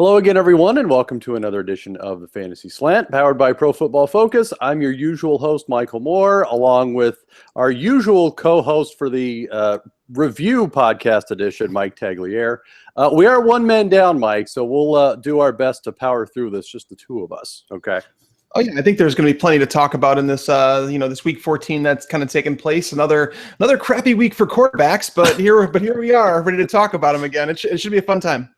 Hello again, everyone, and welcome to another edition of the Fantasy Slant, powered by Pro Football Focus. I'm your usual host, Michael Moore, along with our usual co-host for the review podcast edition, Mike Tagliere. We are one man down, Mike, so we'll do our best to power through this, just the two of us, okay? Oh yeah, I think there's going to be plenty to talk about in this, this week 14 that's kind of taken place. Another crappy week for quarterbacks, but here we are, ready to talk about them again. It should be a fun time.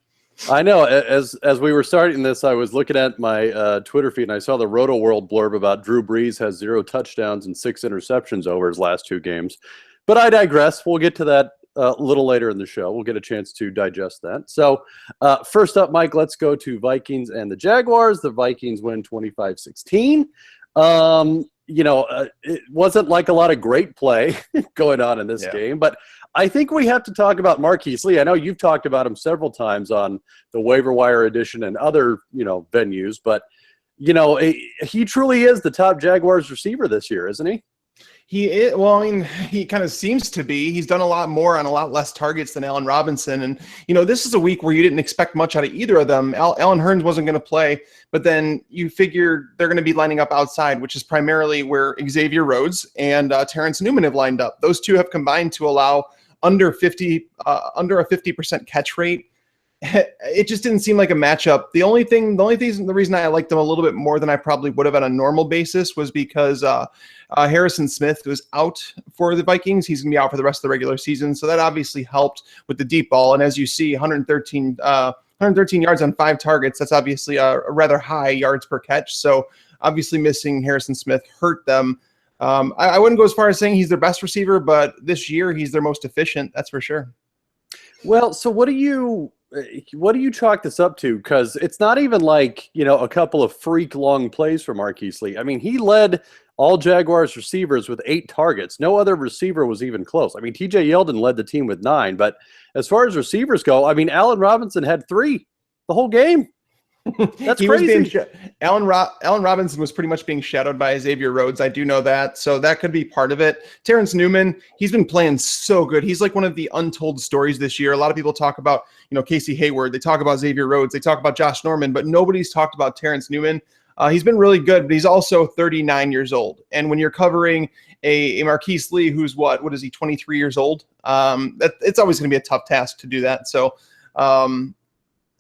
I know. As we were starting this, I was looking at my Twitter feed, and I saw the Roto World blurb about Drew Brees has 0 touchdowns and 6 interceptions over his last 2 games. But I digress. We'll get to that a little later in the show. We'll get a chance to digest that. So first up, Mike, let's go to Vikings and the Jaguars. The Vikings win 25-16. It wasn't like a lot of great play going on in this game, but I think we have to talk about Marquise Lee. I know you've talked about him several times on the waiver wire edition and other, venues, but, he truly is the top Jaguars receiver this year, isn't he? He is. Well, I mean, he kind of seems to be. He's done a lot more on a lot less targets than Allen Robinson. And, this is a week where you didn't expect much out of either of them. Allen Hurns wasn't going to play, but then you figure they're going to be lining up outside, which is primarily where Xavier Rhodes and Terrence Newman have lined up. Those two have combined to allow under a 50% catch rate. It just didn't seem like a matchup. The reason I liked them a little bit more than I probably would have on a normal basis was because Harrison Smith was out for the Vikings. He's going to be out for the rest of the regular season. So that obviously helped with the deep ball. And as you see, 113 yards on 5 targets. That's obviously a rather high yards per catch. So obviously missing Harrison Smith hurt them. I wouldn't go as far as saying he's their best receiver, but this year he's their most efficient. That's for sure. Well, so what do you chalk this up to? Because it's not even like, a couple of freak long plays for Marquise Lee. I mean, he led all Jaguars receivers with 8 targets. No other receiver was even close. I mean, TJ Yeldon led the team with 9. But as far as receivers go, I mean, Allen Robinson had 3 the whole game. That's crazy. Allen Robinson was pretty much being shadowed by Xavier Rhodes. I do know that. So that could be part of it. Terrence Newman, he's been playing so good. He's like one of the untold stories this year. A lot of people talk about, Casey Hayward. They talk about Xavier Rhodes. They talk about Josh Norman, but nobody's talked about Terrence Newman. He's been really good, but he's also 39 years old. And when you're covering a Marquise Lee, who's what is he, 23 years old? It's always going to be a tough task to do that. So,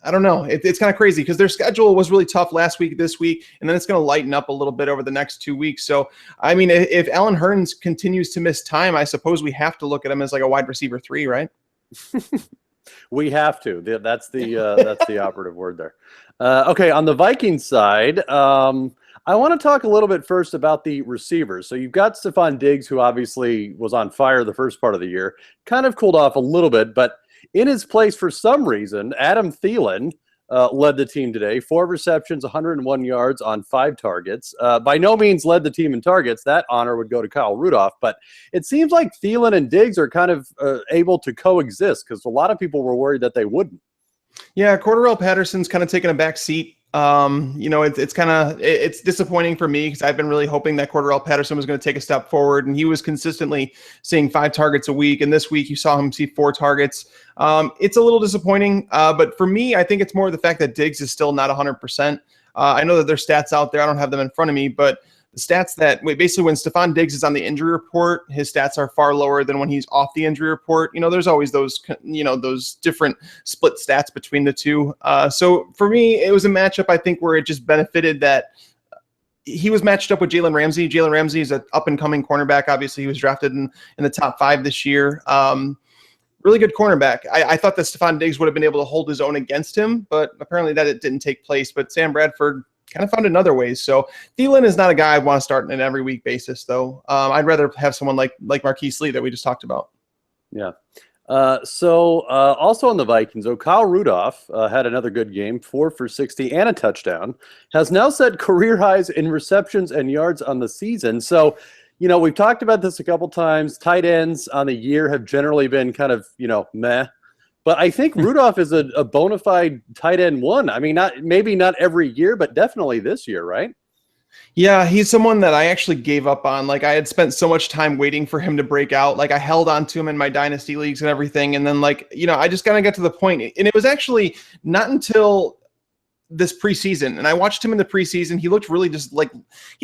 I don't know. It's kind of crazy because their schedule was really tough last week, this week, and then it's going to lighten up a little bit over the next 2 weeks. So, I mean, if Allen Hurns continues to miss time, I suppose we have to look at him as like a wide receiver 3, right? We have to. That's the operative word there. Okay, on the Vikings side, I want to talk a little bit first about the receivers. So you've got Stephon Diggs, who obviously was on fire the first part of the year, kind of cooled off a little bit, but in his place, for some reason, Adam Thielen led the team today. 4 receptions, 101 yards on 5 targets. By no means led the team in targets. That honor would go to Kyle Rudolph. But it seems like Thielen and Diggs are kind of able to coexist because a lot of people were worried that they wouldn't. Yeah, Cordarrelle Patterson's kind of taken a back seat. It's disappointing for me because I've been really hoping that Cordarrelle Patterson was going to take a step forward, and he was consistently seeing 5 targets a week. And this week you saw him see 4 targets. It's a little disappointing, but for me, I think it's more the fact that Diggs is still not 100%. I know that there's stats out there. I don't have them in front of me, but the stats that basically when Stephon Diggs is on the injury report, his stats are far lower than when he's off the injury report. There's always those different split stats between the two. So for me, it was a matchup, I think, where it just benefited that he was matched up with Jalen Ramsey. Jalen Ramsey is an up-and-coming cornerback. Obviously, he was drafted in the top 5 this year. Really good cornerback. I thought that Stephon Diggs would have been able to hold his own against him, but apparently that it didn't take place. But Sam Bradford kind of found in other ways. So Thielen is not a guy I'd want to start on an every week basis, though. I'd rather have someone like Marquise Lee that we just talked about. Yeah. Also on the Vikings, Kyle Rudolph had another good game, 4 for 60 and a touchdown, has now set career highs in receptions and yards on the season. So, we've talked about this a couple times. Tight ends on the year have generally been kind of, meh. But I think Rudolph is a bona fide tight end 1. I mean, maybe not every year, but definitely this year, right? Yeah, he's someone that I actually gave up on. Like, I had spent so much time waiting for him to break out. Like, I held on to him in my dynasty leagues and everything. And then, I just kind of got to the point. And it was actually not until this preseason, and I watched him in the preseason. He looked really he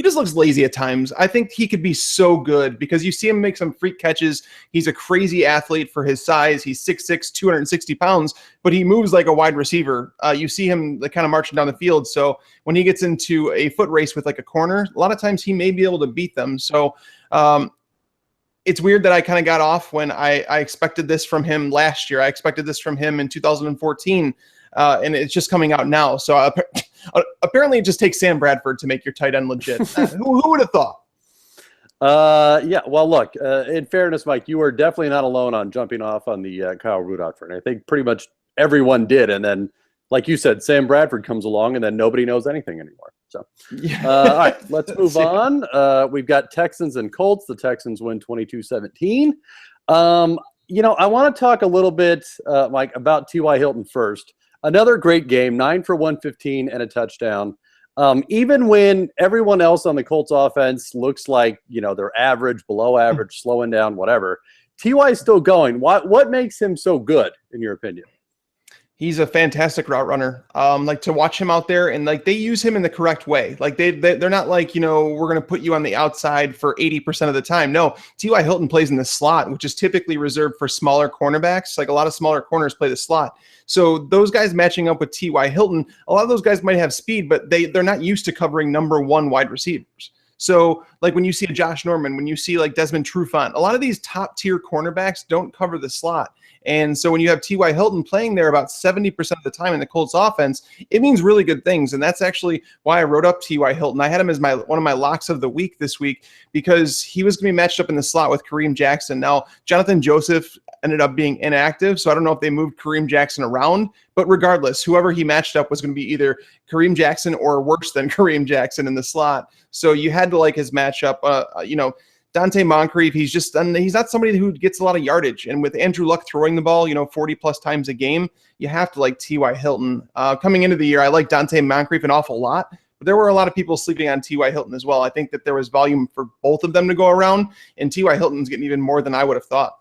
just looks lazy at times. I think he could be so good because you see him make some freak catches. He's a crazy athlete for his size. He's 6'6", 260 pounds, but he moves like a wide receiver. You see him kind of marching down the field. So when he gets into a foot race with like a corner, a lot of times he may be able to beat them. So it's weird that I kind of got off when I expected this from him last year. I expected this from him in 2014. And it's just coming out now. So apparently it just takes Sam Bradford to make your tight end legit. Who would have thought? Yeah, well, look, in fairness, Mike, you were definitely not alone on jumping off on the Kyle Rudolph train. I think pretty much everyone did. And then, like you said, Sam Bradford comes along and then nobody knows anything anymore. So, all right, let's move on. We've got Texans and Colts. The Texans win 22-17. I want to talk a little bit, Mike, about T.Y. Hilton first. Another great game, 9 for 115 and a touchdown. Even when everyone else on the Colts offense looks like, they're average, below average, slowing down, whatever, T.Y. is still going. What makes him so good, in your opinion? He's a fantastic route runner. To watch him out there and they use him in the correct way. Like they're not like, we're going to put you on the outside for 80% of the time. No, T.Y. Hilton plays in the slot, which is typically reserved for smaller cornerbacks. Like a lot of smaller corners play the slot. So those guys matching up with T.Y. Hilton, a lot of those guys might have speed, but they're not used to covering number one wide receivers. So like when you see Josh Norman, when you see like Desmond Trufant, a lot of these top tier cornerbacks don't cover the slot. And so when you have T.Y. Hilton playing there about 70% of the time in the Colts offense, it means really good things. And that's actually why I wrote up T.Y. Hilton. I had him as one of my locks of the week this week because he was going to be matched up in the slot with Kareem Jackson. Now, Jonathan Joseph ended up being inactive, so I don't know if they moved Kareem Jackson around. But regardless, whoever he matched up was going to be either Kareem Jackson or worse than Kareem Jackson in the slot. So you had to like his matchup. Dante Moncrief, he's not somebody who gets a lot of yardage. And with Andrew Luck throwing the ball, 40 plus times a game, you have to like T.Y. Hilton. Coming into the year, I like Dante Moncrief an awful lot, but there were a lot of people sleeping on T.Y. Hilton as well. I think that there was volume for both of them to go around, and T.Y. Hilton's getting even more than I would have thought.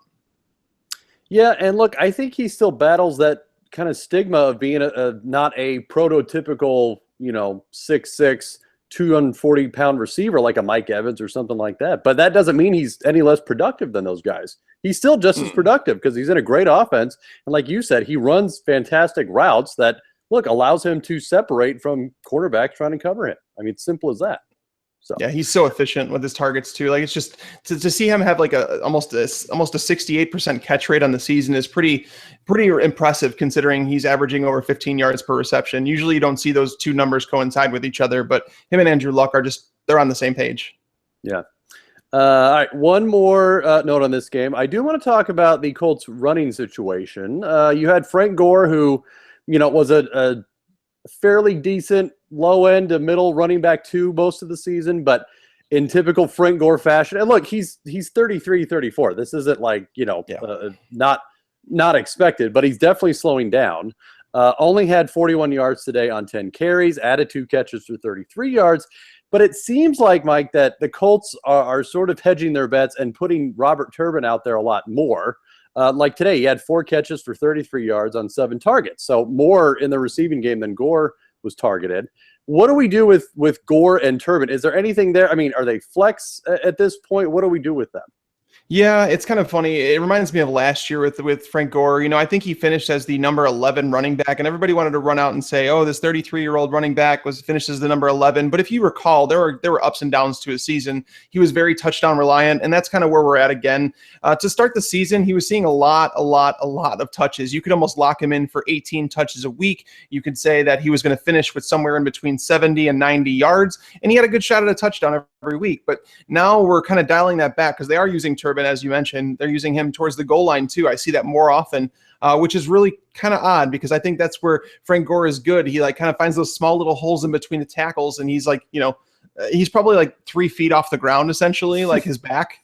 Yeah, and look, I think he still battles that kind of stigma of being not a prototypical, 6'6", 240-pound receiver like a Mike Evans or something like that. But that doesn't mean he's any less productive than those guys. He's still just as productive because he's in a great offense. And like you said, he runs fantastic routes that, allows him to separate from quarterbacks trying to cover him. I mean, simple as that. So yeah, he's so efficient with his targets too. Like it's just to see him have like almost a 68% catch rate on the season is pretty impressive considering he's averaging over 15 yards per reception. Usually you don't see those two numbers coincide with each other, but him and Andrew Luck they're on the same page. Yeah. All right, one more note on this game. I do want to talk about the Colts running situation. You had Frank Gore, who, was a fairly decent low end to middle running back too most of the season, but in typical Frank Gore fashion. And look, he's 33, 34. This isn't like, not expected, but he's definitely slowing down. Only had 41 yards today on 10 carries, added 2 catches for 33 yards. But it seems like, Mike, that the Colts are sort of hedging their bets and putting Robert Turbin out there a lot more. Like today, he had 4 catches for 33 yards on 7 targets. So more in the receiving game than Gore was targeted. What do we do with Gore and Turbin? Is there anything there? I mean, are they flex at this point? What do we do with them? Yeah, it's kind of funny. It reminds me of last year with Frank Gore. I think he finished as the number 11 running back, and everybody wanted to run out and say, "Oh, this 33-year-old running back finished as the number 11." But if you recall, there were ups and downs to his season. He was very touchdown reliant, and that's kind of where we're at again. To start the season, he was seeing a lot of touches. You could almost lock him in for 18 touches a week. You could say that he was going to finish with somewhere in between 70 and 90 yards, and he had a good shot at a touchdown every week. But now we're kind of dialing that back because they are using Turbin, as you mentioned. They're using him towards the goal line too. I see that more often, which is really kind of odd because I think that's where Frank Gore is good. He kind of finds those small little holes in between the tackles, and he's he's probably 3 feet off the ground essentially, like his back,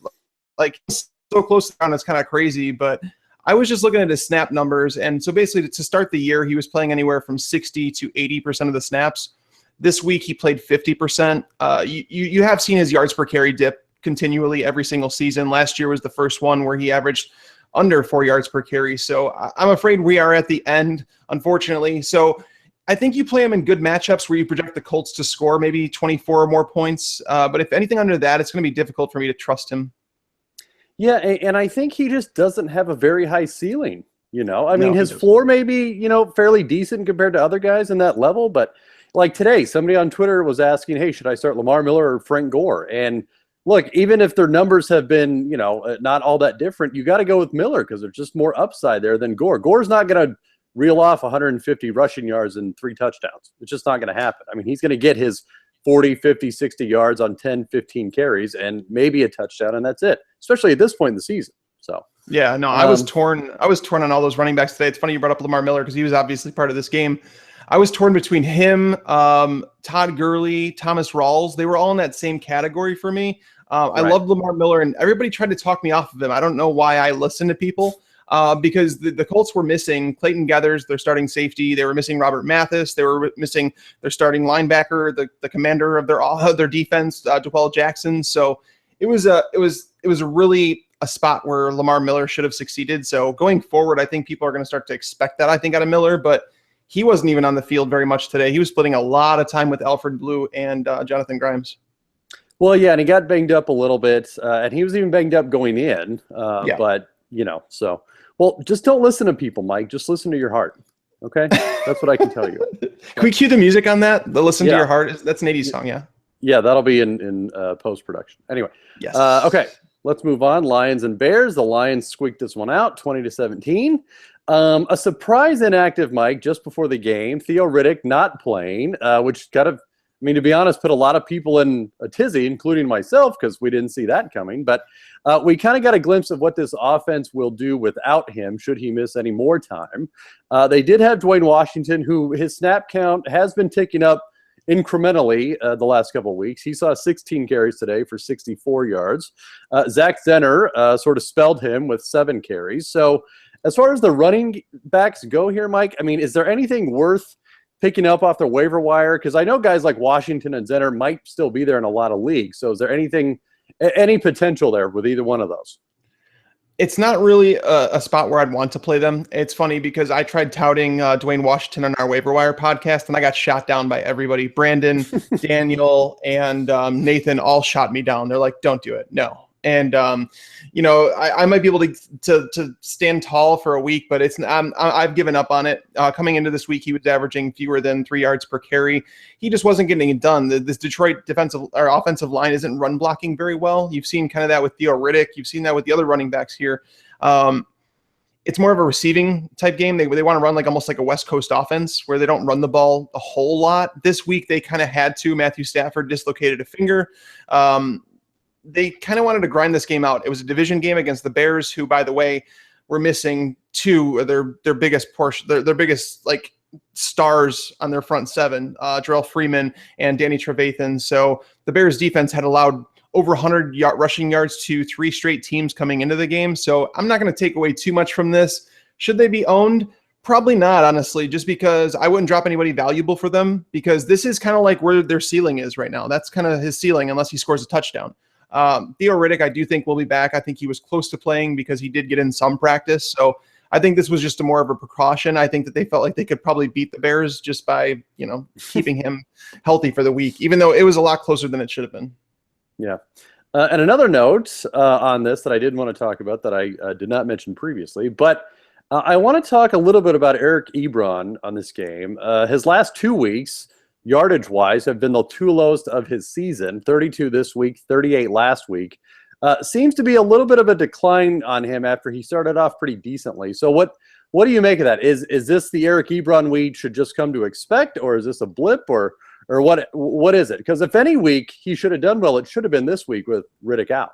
so close to the ground. It's kind of crazy. But I was just looking at his snap numbers, and so basically to start the year, he was playing anywhere from 60 to 80% of the snaps. This week he played 50%. You have seen his yards per carry dip continually every single season. Last year was the first one where he averaged under 4 yards per carry. So I'm afraid we are at the end, unfortunately. So I think you play him in good matchups where you project the Colts to score maybe 24 or more points. But if anything under that, it's going to be difficult for me to trust him. Yeah, and I think he just doesn't have a very high ceiling. I No, mean, he his doesn't. floor may be, fairly decent compared to other guys in that level. But like today, somebody on Twitter was asking, hey, should I start Lamar Miller or Frank Gore? And look, even if their numbers have been, not all that different, you got to go with Miller because there's just more upside there than Gore. Gore's not going to reel off 150 rushing yards and 3 touchdowns. It's just not going to happen. I mean, he's going to get his 40, 50, 60 yards on 10, 15 carries and maybe a touchdown, and that's it, especially at this point in the season. So, yeah, no, I was torn. I was torn on all those running backs today. It's funny you brought up Lamar Miller because he was obviously part of this game. I was torn between him, Todd Gurley, Thomas Rawls. They were all in that same category for me. I love Lamar Miller, and everybody tried to talk me off of him. I don't know why I listen to people. Because the Colts were missing Clayton Gathers, their starting safety. They were missing Robert Mathis. They were missing their starting linebacker, the commander of their defense, Dwell Jackson. So it was really a spot where Lamar Miller should have succeeded. So going forward, I think people are going to start to expect that, I think, out of Miller. But he wasn't even on the field very much today. He was splitting a lot of time with Alfred Blue and Jonathan Grimes. Well, yeah, and he got banged up a little bit, and he was even banged up going in. But, so... Well, just don't listen to people, Mike. Just listen to your heart. Okay? That's what I can tell you. Can we cue the music on that? The Listen to Your Heart? That's an 80s song, yeah? Yeah, that'll be in post-production. Anyway. Yes. Okay, let's move on. Lions and Bears. The Lions squeaked this one out, 20-17. A surprise inactive, Mike, just before the game. Theo Riddick not playing, which kind of, to be honest, put a lot of people in a tizzy, including myself, because we didn't see that coming. But we kind of got a glimpse of what this offense will do without him, should he miss any more time. They did have Dwayne Washington, who his snap count has been ticking up incrementally the last couple of weeks. He saw 16 carries today for 64 yards. Zach Zenner sort of spelled him with 7 carries. So as far as the running backs go here, Mike, is there anything worth picking up off the waiver wire? Because I know guys like Washington and Zenner might still be there in a lot of leagues. So is there any potential there with either one of those? It's not really a spot where I'd want to play them. It's funny because I tried touting Dwayne Washington on our waiver wire podcast, and I got shot down by everybody. Brandon, Daniel, and Nathan all shot me down. They're like, don't do it. No. And, I might be able to stand tall for a week, but I've given up on it. Coming into this week, he was averaging fewer than 3 yards per carry. He just wasn't getting it done. This Detroit offensive line isn't run blocking very well. You've seen kind of that with Theo Riddick. You've seen that with the other running backs here. It's more of a receiving type game. They want to run almost like a West Coast offense where they don't run the ball a whole lot. This week, they kind of had to. Matthew Stafford dislocated a finger. They kind of wanted to grind this game out. It was a division game against the Bears, who, by the way, were missing 2 of their biggest portion, their biggest stars on their front 7, Jarrell Freeman and Danny Trevathan. So the Bears defense had allowed over 100 rushing yards to 3 straight teams coming into the game. So I'm not going to take away too much from this. Should they be owned? Probably not, honestly, just because I wouldn't drop anybody valuable for them, because this is kind of like where their ceiling is right now. That's kind of his ceiling unless he scores a touchdown. Theo Riddick, I do think will be back. I think he was close to playing because he did get in some practice. So I think this was just more of a precaution. I think that they felt like they could probably beat the Bears just by, keeping him healthy for the week, even though it was a lot closer than it should have been. Yeah. And another note on this that I did want to talk about that I did not mention previously, but I want to talk a little bit about Eric Ebron on this game. His last 2 weeks, yardage-wise, have been the 2 lowest of his season, 32 this week, 38 last week. Seems to be a little bit of a decline on him after he started off pretty decently. So what do you make of that? Is this the Eric Ebron we should just come to expect, or is this a blip, or what is it? Because if any week he should have done well, it should have been this week with Riddick out.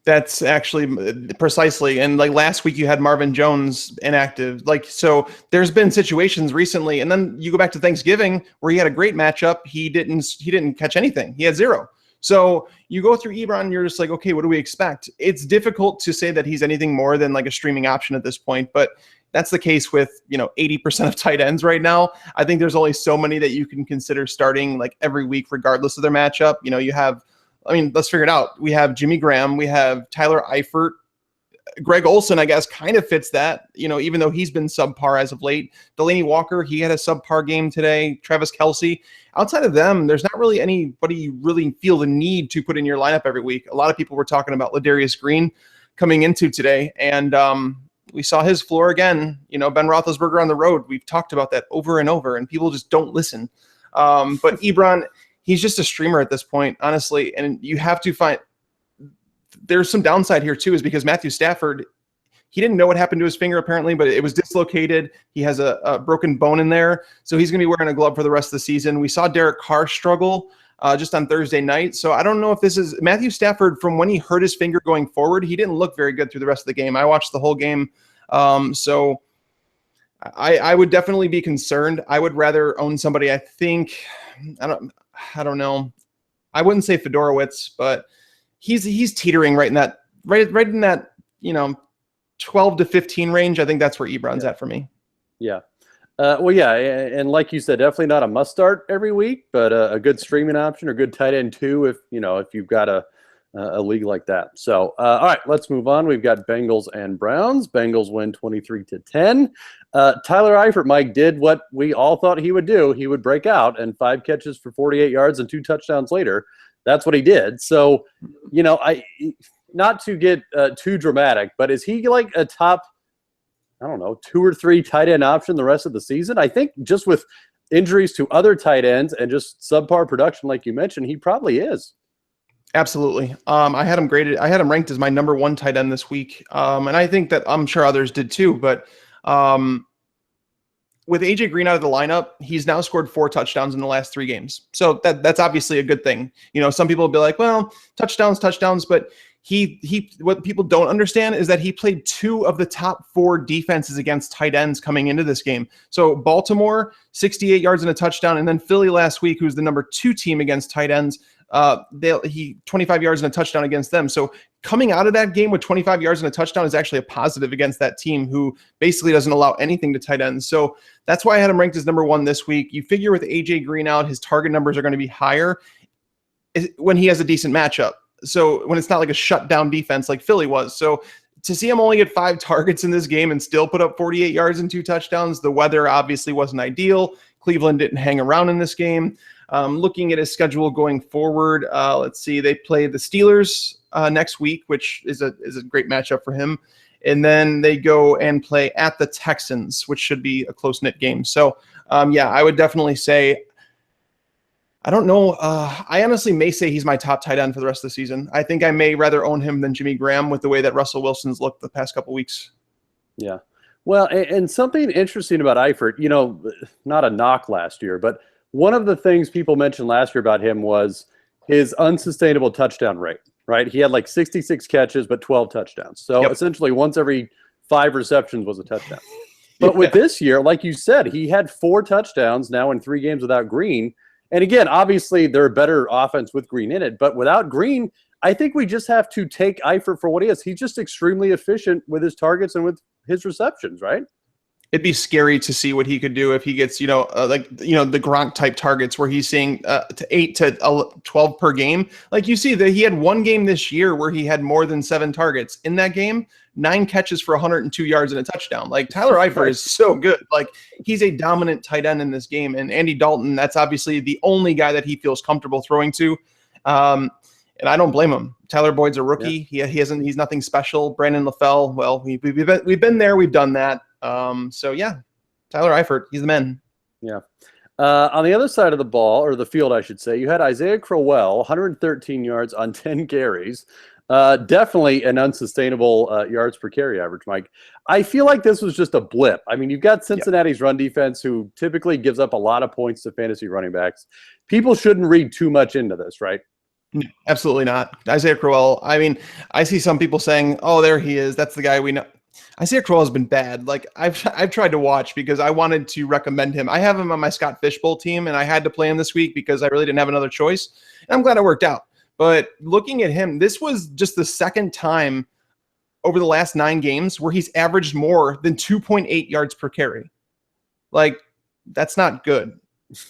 That's actually precisely. And last week you had Marvin Jones inactive. So there's been situations recently, and then you go back to Thanksgiving where he had a great matchup. He didn't catch anything. He had 0. So you go through Ebron and you're just like, okay, what do we expect? It's difficult to say that he's anything more than a streaming option at this point, but that's the case with, 80% of tight ends right now. I think there's only so many that you can consider starting every week, regardless of their matchup. You have, let's figure it out. We have Jimmy Graham. We have Tyler Eifert. Greg Olson, I guess, kind of fits that, even though he's been subpar as of late. Delaney Walker, he had a subpar game today. Travis Kelce. Outside of them, there's not really anybody you really feel the need to put in your lineup every week. A lot of people were talking about Ladarius Green coming into today, and we saw his floor again. Ben Roethlisberger on the road. We've talked about that over and over, and people just don't listen. But Ebron, he's just a streamer at this point, honestly, and you have to find – there's some downside here too, is because Matthew Stafford, he didn't know what happened to his finger apparently, but it was dislocated. He has a broken bone in there, so he's going to be wearing a glove for the rest of the season. We saw Derek Carr struggle just on Thursday night, so I don't know if this is Matthew Stafford. From when he hurt his finger going forward, he didn't look very good through the rest of the game. I watched the whole game, so I would definitely be concerned. I would rather own somebody. I think I don't know. I wouldn't say Fedorowicz, but he's teetering right in that 12 to 15 range. I think that's where Ebron's at for me. Yeah. Well, yeah, and like you said, definitely not a must start every week, but a good streaming option or good tight end too, if you've got a league like that. So, all right, let's move on. We've got Bengals and Browns. Bengals win 23-10. Tyler Eifert, Mike, did what we all thought he would do. He would break out, and 5 catches for 48 yards and 2 touchdowns later. That's what he did. So, not to get too dramatic, but is he like a top, 2 or 3 tight end option the rest of the season? I think just with injuries to other tight ends and just subpar production, like you mentioned, he probably is. Absolutely. I had him graded. I had him ranked as my number 1 tight end this week. And I think that I'm sure others did too, but with AJ Green out of the lineup, he's now scored 4 touchdowns in the last 3 games. So that's obviously a good thing. Some people will be like, well, touchdowns, but he what people don't understand is that he played 2 of the top 4 defenses against tight ends coming into this game. So Baltimore, 68 yards and a touchdown, and then Philly last week, who's the number 2 team against tight ends, he 25 yards and a touchdown against them. So coming out of that game with 25 yards and a touchdown is actually a positive against that team who basically doesn't allow anything to tight ends. So that's why I had him ranked as number 1 this week. You figure with AJ Green out, his target numbers are going to be higher when he has a decent matchup. So when it's not like a shutdown defense like Philly was. So to see him only get 5 targets in this game and still put up 48 yards and 2 touchdowns, the weather obviously wasn't ideal. Cleveland didn't hang around in this game. Looking at his schedule going forward, let's see. They play the Steelers next week, which is a great matchup for him. And then they go and play at the Texans, which should be a close-knit game. So, I would definitely say, I don't know. I honestly may say he's my top tight end for the rest of the season. I think I may rather own him than Jimmy Graham with the way that Russell Wilson's looked the past couple weeks. Yeah. Well, and something interesting about Eifert, not a knock last year, but one of the things people mentioned last year about him was his unsustainable touchdown rate, right? He had like 66 catches, but 12 touchdowns. So essentially once every 5 receptions was a touchdown. But with this year, like you said, he had 4 touchdowns now in 3 games without Green. And again, obviously they're a better offense with Green in it, but without Green, I think we just have to take Eifert for what he is. He's just extremely efficient with his targets and with his receptions, right? It'd be scary to see what he could do if he gets, the Gronk type targets where he's seeing to 8 to 12 per game. Like you see that he had 1 game this year where he had more than 7 targets in that game, 9 catches for 102 yards and a touchdown. Like Tyler Eifert is so good. Like he's a dominant tight end in this game. And Andy Dalton, that's obviously the only guy that he feels comfortable throwing to. And I don't blame him. Tyler Boyd's a rookie. Yeah. He's nothing special. Brandon LaFell, well, we've been there. We've done that. Tyler Eifert, he's the man. Yeah. On the other side of the ball, or the field, I should say, you had Isaiah Crowell, 113 yards on 10 carries. Definitely an unsustainable yards per carry average, Mike. I feel like this was just a blip. I mean, you've got Cincinnati's run defense who typically gives up a lot of points to fantasy running backs. People shouldn't read too much into this, right? No, absolutely not. Isaiah Crowell, I mean, I see some people saying, oh, there he is. That's the guy we know. Isaiah Crowell has been bad. Like I've tried to watch because I wanted to recommend him. I have him on my Scott Fishbowl team, and I had to play him this week because I really didn't have another choice. And I'm glad it worked out. But looking at him, this was just the second time over the last 9 games where he's averaged more than 2.8 yards per carry. Like that's not good.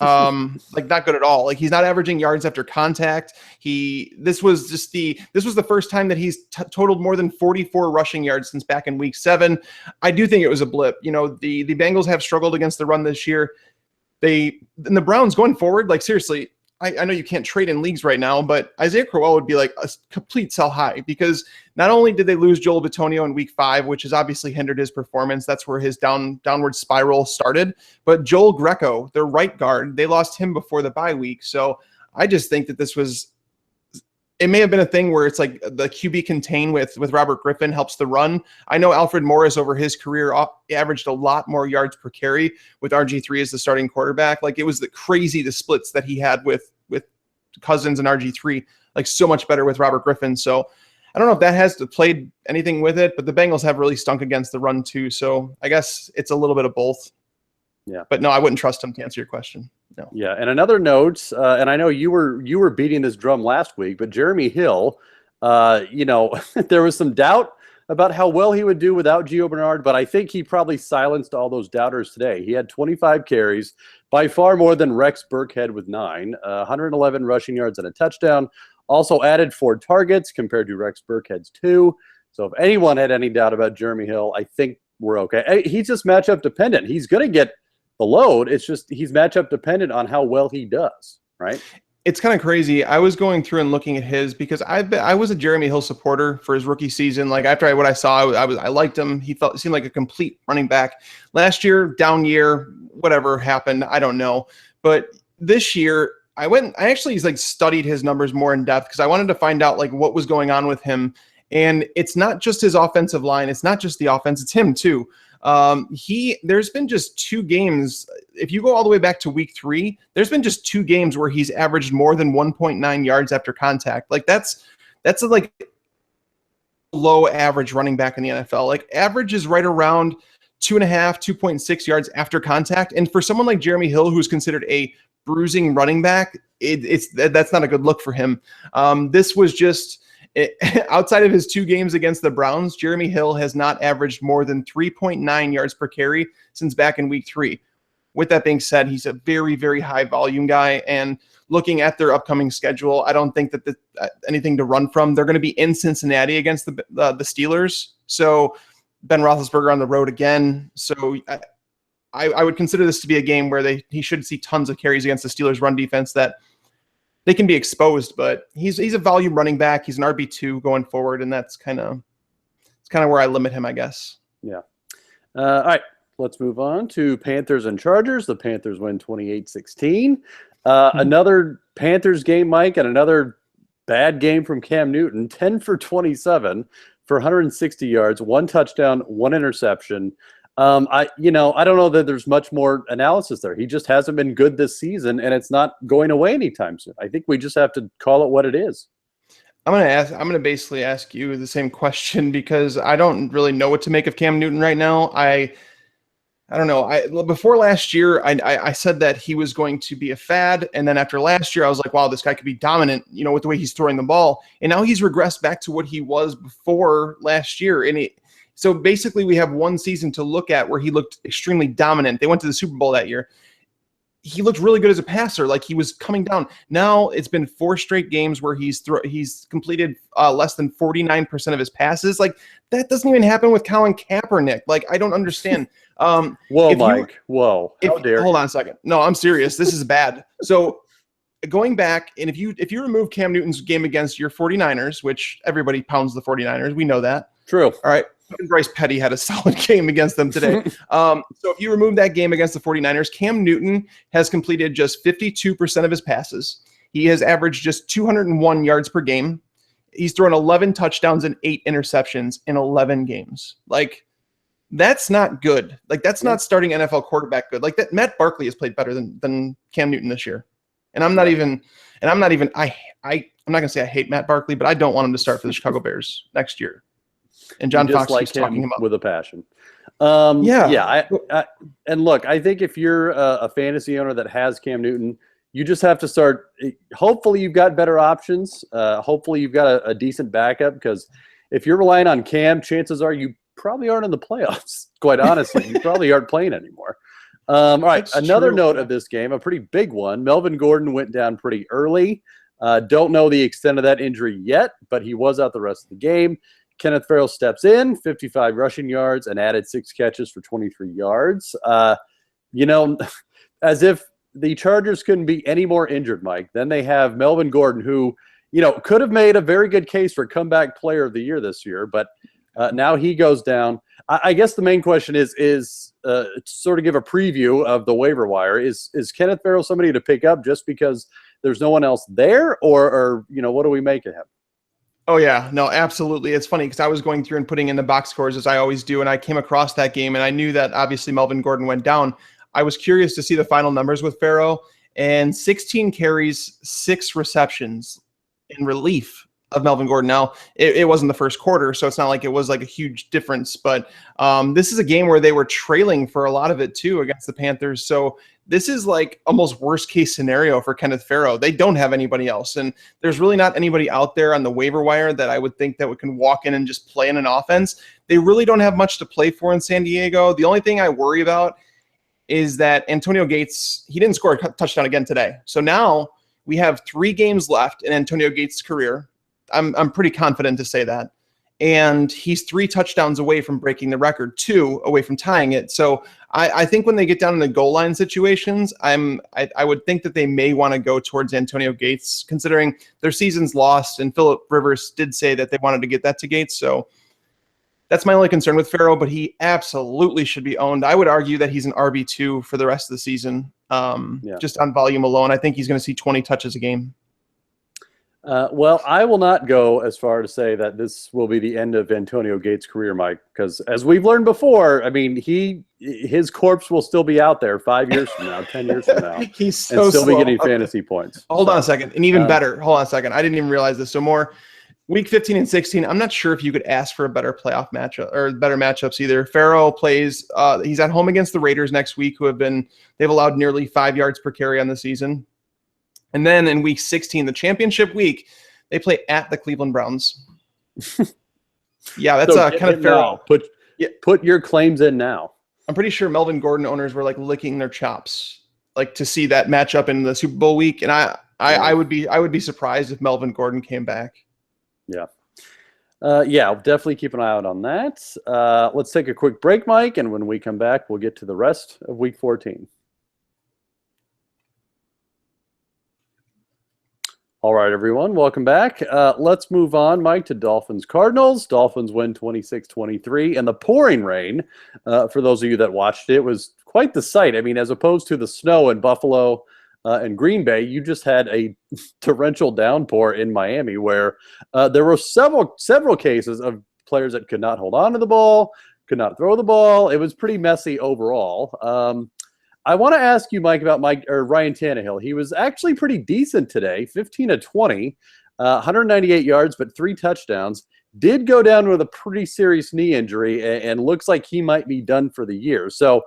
Like not good at all. Like he's not averaging yards after contact. This was the first time that he's totaled more than 44 rushing yards since back in week 7. I do think it was a blip. You know, the Bengals have struggled against the run this year. And the Browns going forward, like seriously, I know you can't trade in leagues right now, but Isaiah Crowell would be like a complete sell high, because not only did they lose Joel Bitonio in week 5, which has obviously hindered his performance. That's where his downward spiral started. But Joel Greco, their right guard, they lost him before the bye week. So I just think that it may have been a thing where it's like the QB contain with Robert Griffin helps the run. I know Alfred Morris over his career averaged a lot more yards per carry with RG3 as the starting quarterback. Like it was the splits that he had with Cousins and RG3, like so much better with Robert Griffin. So I don't know if that has played anything with it, but the Bengals have really stunk against the run too. So I guess it's a little bit of both. Yeah. But no, I wouldn't trust him to answer your question. No. Yeah, and another note, and I know you were beating this drum last week, but Jeremy Hill, there was some doubt about how well he would do without Gio Bernard, but I think he probably silenced all those doubters today. He had 25 carries, by far more than Rex Burkhead with 9, 111 rushing yards and a touchdown. Also added 4 targets compared to Rex Burkhead's 2. So if anyone had any doubt about Jeremy Hill, I think we're okay. He's just matchup dependent. He's going to get the load. It's just he's matchup dependent on how well he does, right? It's kind of crazy. I was going through and looking at his, because I was a Jeremy Hill supporter for his rookie season. Like after what I saw, I liked him. He seemed like a complete running back. Last year, down year, whatever happened, I don't know. But this year, I actually like studied his numbers more in depth, because I wanted to find out like what was going on with him. And it's not just his offensive line. It's not just the offense. It's him too. There's been just 2 games. If you go all the way back to week 3, there's been just 2 games where he's averaged more than 1.9 yards after contact. Like that's a like low average running back in the NFL. Like average is right around 2.6 yards after contact. And for someone like Jeremy Hill, who's considered a bruising running back, that's not a good look for him. This was just outside of his 2 games against the Browns, Jeremy Hill has not averaged more than 3.9 yards per carry since back in week 3. With that being said, he's a very, very high volume guy. And looking at their upcoming schedule, I don't think that anything to run from. They're going to be in Cincinnati against the Steelers. So Ben Roethlisberger on the road again. So I would consider this to be a game where he should see tons of carries against the Steelers run defense that they can be exposed, but he's a volume running back. He's an RB2 going forward, and it's kind of where I limit him, I guess. Yeah. All right, let's move on to Panthers and Chargers. The Panthers win 28-16. Another Panthers game, Mike, and another bad game from Cam Newton. 10 for 27 for 160 yards, 1 touchdown, 1 interception. I don't know that there's much more analysis there. He just hasn't been good this season, and it's not going away anytime soon. I think we just have to call it what it is. I'm going to basically ask you the same question, because I don't really know what to make of Cam Newton right now. I don't know. Before last year, I said that he was going to be a fad, and then after last year, I was like, wow, this guy could be dominant, with the way he's throwing the ball. And now he's regressed back to what he was before last year, so basically, we have one season to look at where he looked extremely dominant. They went to the Super Bowl that year. He looked really good as a passer, like he was coming down. Now it's been 4 straight games where he's completed less than 49% of his passes. Like that doesn't even happen with Colin Kaepernick. Like I don't understand. Whoa, Mike. Whoa. How dare you? Hold on a second. No, I'm serious. This is bad. So going back, and if you remove Cam Newton's game against your 49ers, which everybody pounds the 49ers, we know that. True. All right. Bryce Petty had a solid game against them today. So if you remove that game against the 49ers, Cam Newton has completed just 52% of his passes. He has averaged just 201 yards per game. He's thrown 11 touchdowns and 8 interceptions in 11 games. Like, that's not good. Like, that's not starting NFL quarterback good. Like, that Matt Barkley has played better than Cam Newton this year. And I'm not going to say I hate Matt Barkley, but I don't want him to start for the Chicago Bears next year. And John Fox keeps talking about with a passion. And look, I think if you're a fantasy owner that has Cam Newton, you just have to start. Hopefully, you've got better options. Hopefully, you've got a decent backup, because if you're relying on Cam, chances are you probably aren't in the playoffs. Quite honestly, you probably aren't playing anymore. All right, That's another true. note of this game, a pretty big one. Melvin Gordon went down pretty early. Don't know the extent of that injury yet, but he was out the rest of the game. Kenneth Farrell steps in, 55 rushing yards, and added 6 catches for 23 yards. You know, as if the Chargers couldn't be any more injured, Mike. Then they have Melvin Gordon, who, could have made a very good case for comeback player of the year this year, but now he goes down. I guess the main question is to sort of give a preview of the waiver wire. Is Kenneth Farrell somebody to pick up just because there's no one else there, or what do we make of him? Oh, yeah. No, absolutely. It's funny because I was going through and putting in the box scores as I always do, and I came across that game, and I knew that obviously Melvin Gordon went down. I was curious to see the final numbers with Farrell, and 16 carries, 6 receptions in relief of Melvin Gordon. Now, it wasn't the first quarter, so it's not like it was like a huge difference, but this is a game where they were trailing for a lot of it too against the Panthers. So this is like almost worst case scenario for Kenneth Farrell. They don't have anybody else, and there's really not anybody out there on the waiver wire that I would think that can walk in and just play in an offense. They really don't have much to play for in San Diego. The only thing I worry about is that Antonio Gates, he didn't score a touchdown again today. So now we have 3 games left in Antonio Gates' career. I'm pretty confident to say that. And he's 3 touchdowns away from breaking the record, 2 away from tying it. So I think when they get down in the goal line situations, I would think that they may want to go towards Antonio Gates, considering their season's lost. And Phillip Rivers did say that they wanted to get that to Gates. So that's my only concern with Farrell, but he absolutely should be owned. I would argue that he's an RB2 for the rest of the season, just on volume alone. I think he's going to see 20 touches a game. Well, I will not go as far to say that this will be the end of Antonio Gates' career, Mike, because as we've learned before, I mean, his corpse will still be out there 5 years from now, 10 years from now, He's so and still slow. be getting fantasy points. Hold on a second, and even better. Hold on a second. I didn't even realize this. So more week 15 and 16. I'm not sure if you could ask for a better playoff matchup or better matchups either. Farrell plays. He's at home against the Raiders next week, they've allowed nearly 5 yards per carry on the season. And then in week 16, the championship week, they play at the Cleveland Browns. Yeah, that's kind of Farrell. Put your claims in now. I'm pretty sure Melvin Gordon owners were like licking their chops, like to see that matchup in the Super Bowl week. And I would be surprised if Melvin Gordon came back. Yeah. Yeah, definitely keep an eye out on that. Let's take a quick break, Mike, and when we come back, we'll get to the rest of week 14. All right, everyone, welcome back. Let's move on, Mike, to Dolphins-Cardinals. Dolphins win 26-23, and the pouring rain, for those of you that watched it, was quite the sight. I mean, as opposed to the snow in Buffalo and Green Bay, you just had a torrential downpour in Miami where there were several cases of players that could not hold on to the ball, could not throw the ball. It was pretty messy overall. I want to ask you, Mike, about Ryan Tannehill. He was actually pretty decent today, 15 of 20, 198 yards, but 3 touchdowns. Did go down with a pretty serious knee injury and looks like he might be done for the year. So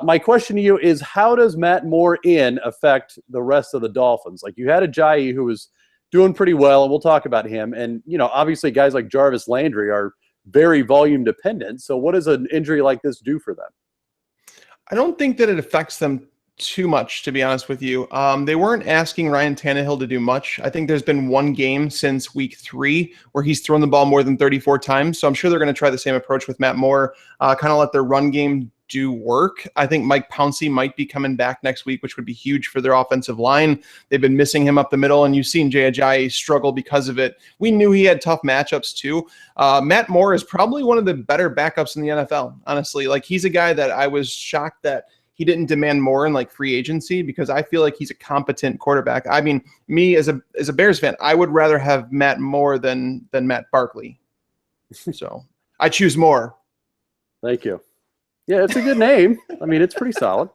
my question to you is, how does Matt Moore affect the rest of the Dolphins? Like, you had Ajayi who was doing pretty well, and we'll talk about him. And, obviously guys like Jarvis Landry are very volume dependent. So what does an injury like this do for them? I don't think that it affects them too much, to be honest with you. They weren't asking Ryan Tannehill to do much. I think there's been one game since week 3 where he's thrown the ball more than 34 times. So I'm sure they're going to try the same approach with Matt Moore, kind of let their run game do work. I think Mike Pouncey might be coming back next week, which would be huge for their offensive line. They've been missing him up the middle, and you've seen Jay Ajayi struggle because of it. We knew he had tough matchups too. Matt Moore is probably one of the better backups in the NFL, honestly. Like, he's a guy that I was shocked that he didn't demand more in like free agency, because I feel like he's a competent quarterback. I mean, me as a Bears fan, I would rather have Matt Moore than Matt Barkley. So I choose Moore. Thank you. Yeah, it's a good name. I mean, it's pretty solid.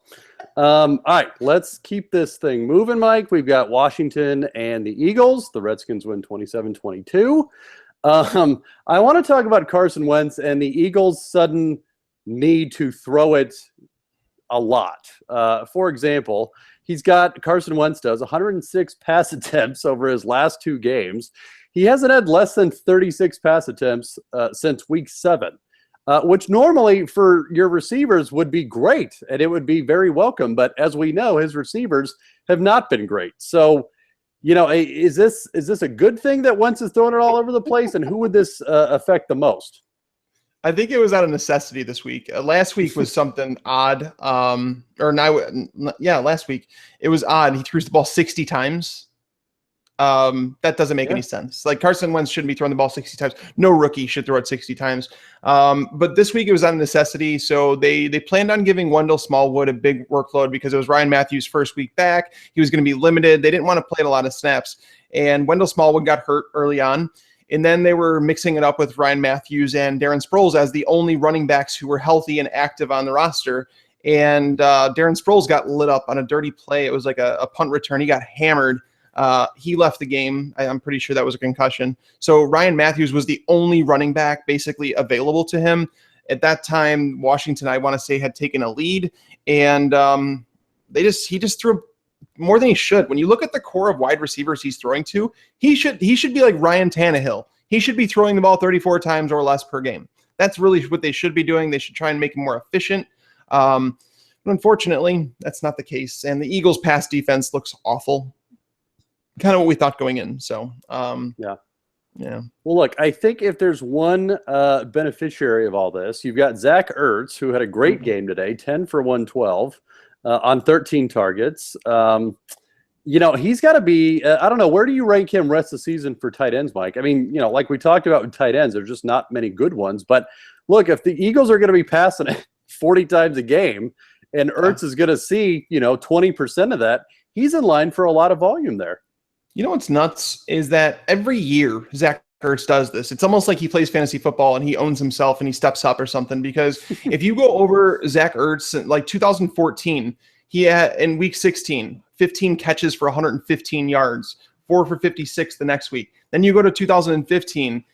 All right, let's keep this thing moving, Mike. We've got Washington and the Eagles. The Redskins win 27-22. I want to talk about Carson Wentz and the Eagles' sudden need to throw it a lot. For example, Carson Wentz does 106 pass attempts over his last 2 games. He hasn't had less than 36 pass attempts since week 7. which normally for your receivers would be great and it would be very welcome. But as we know, his receivers have not been great. So, is this a good thing that Wentz is throwing it all over the place? And who would this affect the most? I think it was out of necessity this week. Last week was something odd. Last week it was odd. He threw the ball 60 times. That doesn't make any sense. Like Carson Wentz shouldn't be throwing the ball 60 times. No rookie should throw it 60 times. But this week it was out of necessity. So they planned on giving Wendell Smallwood a big workload because it was Ryan Matthews' first week back. He was going to be limited. They didn't want to play a lot of snaps. And Wendell Smallwood got hurt early on. And then they were mixing it up with Ryan Matthews and Darren Sproles as the only running backs who were healthy and active on the roster. And Darren Sproles got lit up on a dirty play. It was like a punt return. He got hammered. He left the game. I'm pretty sure that was a concussion. So Ryan Matthews was the only running back basically available to him. At that time, Washington, I want to say, had taken a lead. And he just threw more than he should. When you look at the core of wide receivers he's throwing to, he should be like Ryan Tannehill. He should be throwing the ball 34 times or less per game. That's really what they should be doing. They should try and make him more efficient. But unfortunately, that's not the case. And the Eagles' pass defense looks awful. Kind of what we thought going in. So, yeah. Well, look, I think if there's one beneficiary of all this, you've got Zach Ertz, who had a great game today, 10 for 112. On 13 targets. He's got to be, I don't know, where do you rank him rest of the season for tight ends, Mike? I mean, like we talked about with tight ends, there's just not many good ones. But look, if the Eagles are going to be passing it 40 times a game and Ertz is going to see, 20% of that, he's in line for a lot of volume there. You know what's nuts is that every year Zach Ertz does this. It's almost like he plays fantasy football and he owns himself and he steps up or something, because if you go over Zach Ertz, like 2014, he had in week 16, 15 catches for 115 yards, 4 for 56 the next week. Then you go to 2015,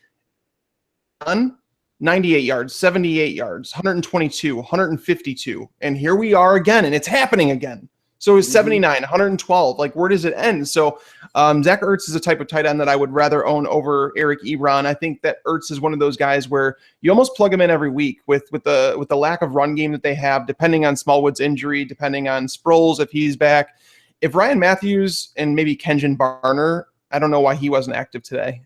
98 yards, 78 yards, 122, 152. And here we are again, and it's happening again. So it's 79, 112. Like, where does it end? So Zach Ertz is a type of tight end that I would rather own over Eric Ebron. I think that Ertz is one of those guys where you almost plug him in every week with the lack of run game that they have, depending on Smallwood's injury, depending on Sproles if he's back. If Ryan Matthews and maybe Kenjon Barner, I don't know why he wasn't active today,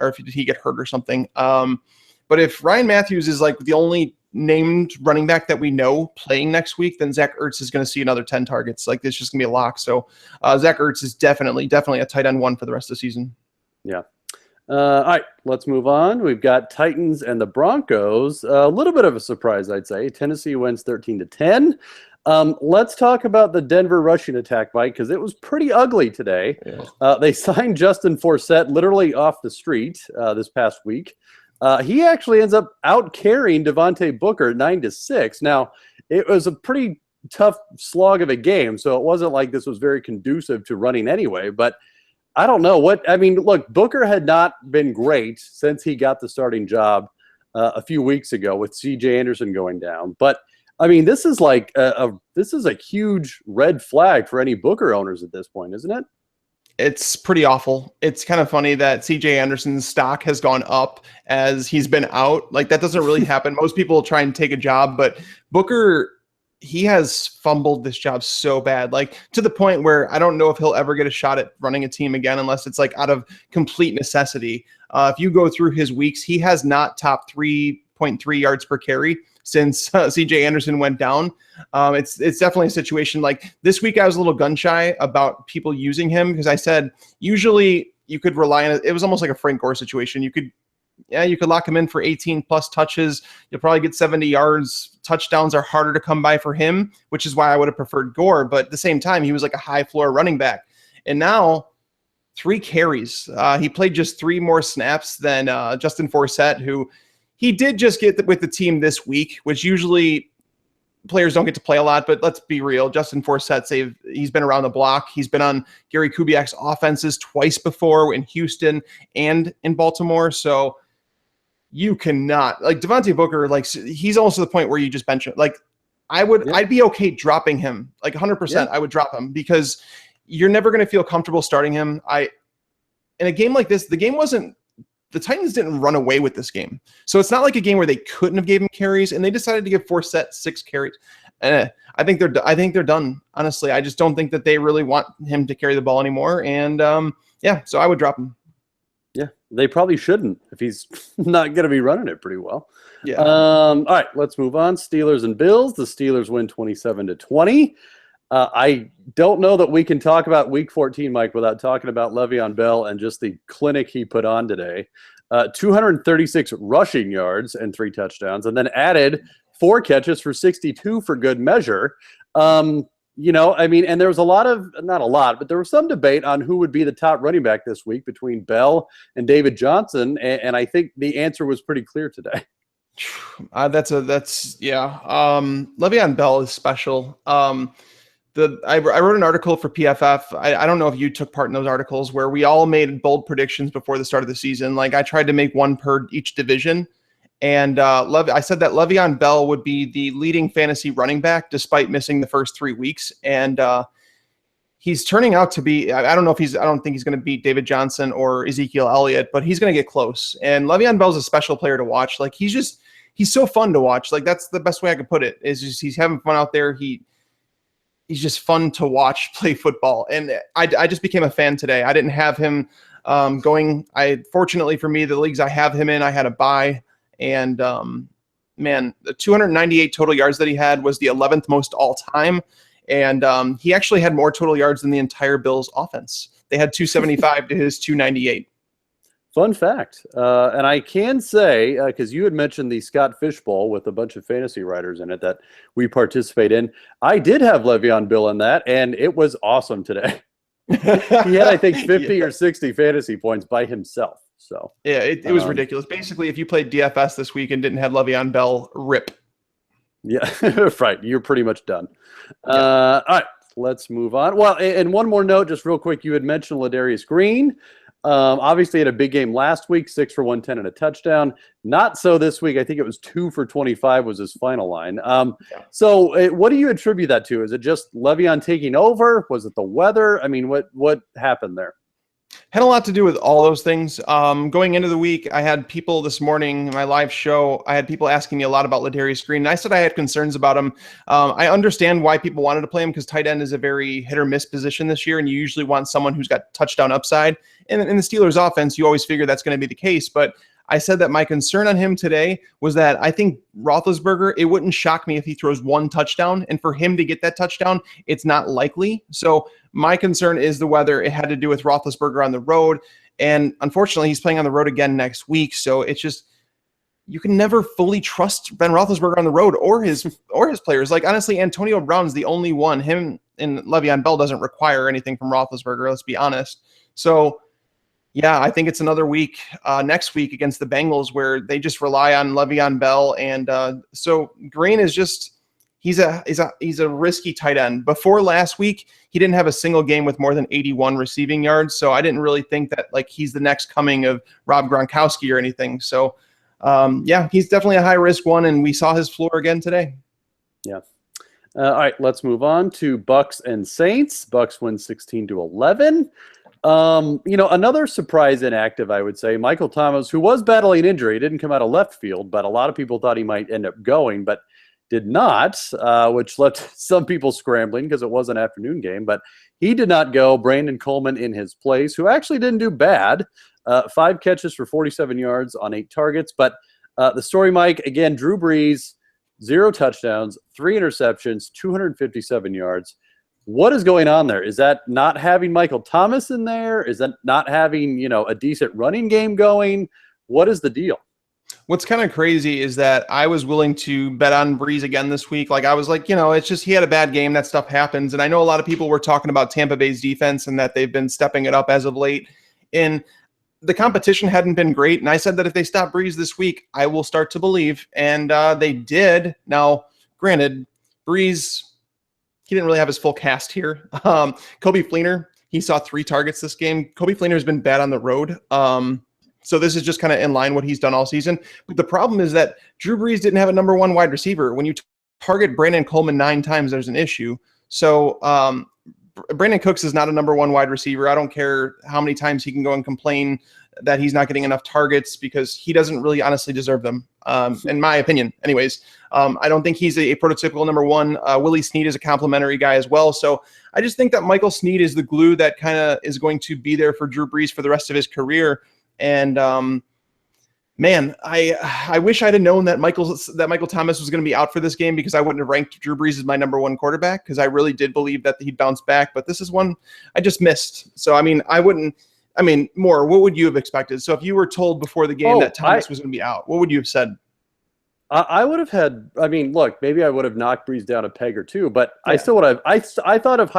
or if he get hurt or something. But if Ryan Matthews is like the only named running back that we know playing next week, then Zach Ertz is going to see another 10 targets. Like, it's just going to be a lock. So Zach Ertz is definitely a tight end one for the rest of the season. Yeah. All right, let's move on. We've got Titans and the Broncos. A little bit of a surprise, I'd say. Tennessee wins 13-10. Let's talk about the Denver rushing attack, Mike, because it was pretty ugly today. Yeah. They signed Justin Forsett literally off the street this past week. He actually ends up out-carrying Devontae Booker 9-6. Now, it was a pretty tough slog of a game, so it wasn't like this was very conducive to running anyway. But I don't know look, Booker had not been great since he got the starting job a few weeks ago with C.J. Anderson going down. But I mean, this is like this is a huge red flag for any Booker owners at this point, isn't it? It's pretty awful. It's kind of funny that C.J. Anderson's stock has gone up as he's been out. Like, that doesn't really happen. Most people try and take a job, but Booker, he has fumbled this job so bad, like to the point where I don't know if he'll ever get a shot at running a team again unless it's like out of complete necessity. If you go through his weeks, he has not topped 3.3 yards per carry since C.J. Anderson went down. It's definitely a situation like this week. I was a little gun shy about people using him because I said usually you could rely on it. It was almost like a Frank Gore situation. You could lock him in for 18 plus touches. You'll probably get 70 yards. Touchdowns are harder to come by for him, which is why I would have preferred Gore. But at the same time, he was like a high floor running back. And now 3 carries. He played just 3 more snaps than Justin Forsett, who he did just get with the team this week, which usually players don't get to play a lot. But let's be real. Justin Forsett, he's been around the block. He's been on Gary Kubiak's offenses twice before in Houston and in Baltimore. So you cannot, like, Devontae Booker, like, he's almost to the point where you just bench him. Like, I'd be okay dropping him, like 100%. Yeah. I would drop him because you're never going to feel comfortable starting him. In a game like this, the game wasn't the Titans didn't run away with this game. So it's not like a game where they couldn't have gave him carries, and they decided to give Forte 6 carries. I think they're done. Honestly, I just don't think that they really want him to carry the ball anymore. And so I would drop him. Yeah, they probably shouldn't if he's not going to be running it pretty well. Yeah. All right, let's move on. Steelers and Bills. The Steelers win 27-20. I don't know that we can talk about Week 14, Mike, without talking about Le'Veon Bell and just the clinic he put on today. 236 rushing yards and 3 touchdowns, and then added 4 catches for 62 for good measure. And there was not a lot, but there was some debate on who would be the top running back this week between Bell and David Johnson, and I think the answer was pretty clear today. Le'Veon Bell is special. I wrote an article for PFF. I don't know if you took part in those articles where we all made bold predictions before the start of the season. Like I tried to make one per each division. And I said that Le'Veon Bell would be the leading fantasy running back despite missing the first 3 weeks. And he's turning out to be, I don't think he's going to beat David Johnson or Ezekiel Elliott, but he's going to get close. And Le'Veon Bell's a special player to watch. Like he's so fun to watch. Like that's the best way I could put it, is just he's having fun out there. He's just fun to watch play football. And I just became a fan today. I didn't have him fortunately for me, the leagues I have him in, I had a bye. And the 298 total yards that he had was the 11th most all time. And he actually had more total yards than the entire Bills offense. They had 275 to his 298. Fun fact. And I can say, because you had mentioned the Scott Fish Bowl with a bunch of fantasy writers in it that we participate in. I did have Le'Veon Bell in that, and it was awesome today. He had, I think, 50 or 60 fantasy points by himself. So yeah, it was ridiculous. Basically, if you played DFS this week and didn't have Le'Veon Bell, rip. Yeah, right. You're pretty much done. All right, let's move on. Well, and one more note, just real quick. You had mentioned Ladarius Green. Obviously, had a big game last week, 6 for 110 and a touchdown. Not so this week. I think it was 2 for 25 was his final line. So what do you attribute that to? Is it just Le'Veon taking over? Was it the weather? I mean, what happened there? Had a lot to do with all those things. Going into the week, I had people this morning in my live show, I had people asking me a lot about Ladarius Green, and I said I had concerns about him. I understand why people wanted to play him because tight end is a very hit or miss position this year, and you usually want someone who's got touchdown upside. And in the Steelers offense, you always figure that's going to be the case. But I said that my concern on him today was that I think Roethlisberger, it wouldn't shock me if he throws 1 touchdown. And for him to get that touchdown, it's not likely. So my concern is the weather. It had to do with Roethlisberger on the road. And unfortunately, he's playing on the road again next week. So it's just, you can never fully trust Ben Roethlisberger on the road or his players. Like, honestly, Antonio Brown's the only one. Him and Le'Veon Bell doesn't require anything from Roethlisberger, let's be honest. So yeah, I think it's another week next week against the Bengals where they just rely on Le'Veon Bell, and so Green is just he's a risky tight end. Before last week, he didn't have a single game with more than 81 receiving yards, so I didn't really think that like he's the next coming of Rob Gronkowski or anything. So he's definitely a high risk one, and we saw his floor again today. Yeah. All right, let's move on to Bucks and Saints. Bucks win 16-11. Another surprise inactive, I would say, Michael Thomas, who was battling injury, didn't come out of left field, but a lot of people thought he might end up going, but did not, which left some people scrambling because it was an afternoon game, but he did not go. Brandon Coleman in his place, who actually didn't do bad. 5 catches for 47 yards on 8 targets, but the story, Mike, again, Drew Brees, 0 touchdowns, 3 interceptions, 257 yards. What is going on there? Is that not having Michael Thomas in there? Is that not having, a decent running game going? What is the deal? What's kind of crazy is that I was willing to bet on Breeze again this week. Like I was like, it's just he had a bad game. That stuff happens. And I know a lot of people were talking about Tampa Bay's defense and that they've been stepping it up as of late. And the competition hadn't been great. And I said that if they stop Breeze this week, I will start to believe. And they did. Now, granted, Breeze, he didn't really have his full cast here. Kobe Fleener, he saw 3 targets this game. Kobe Fleener has been bad on the road. So this is just kind of in line what he's done all season. But the problem is that Drew Brees didn't have a number 1 wide receiver. When you target Brandon Coleman 9 times, there's an issue. So Brandon Cooks is not a number one wide receiver. I don't care how many times he can go and complain that he's not getting enough targets, because he doesn't really honestly deserve them, in my opinion. Anyways, I don't think he's a prototypical number one. Willie Snead is a complimentary guy as well. So I just think that Michael Snead is the glue that kind of is going to be there for Drew Brees for the rest of his career. And man, I wish I'd have known that Michael Thomas was going to be out for this game, because I wouldn't have ranked Drew Brees as my number one quarterback, because I really did believe that he'd bounce back. But this is one I just missed. So I mean, Moore, what would you have expected? So if you were told before the game that Thomas was going to be out, what would you have said? I would have had. I mean, look, maybe I would have knocked Brees down a peg or two, but yeah. I still would have. I thought of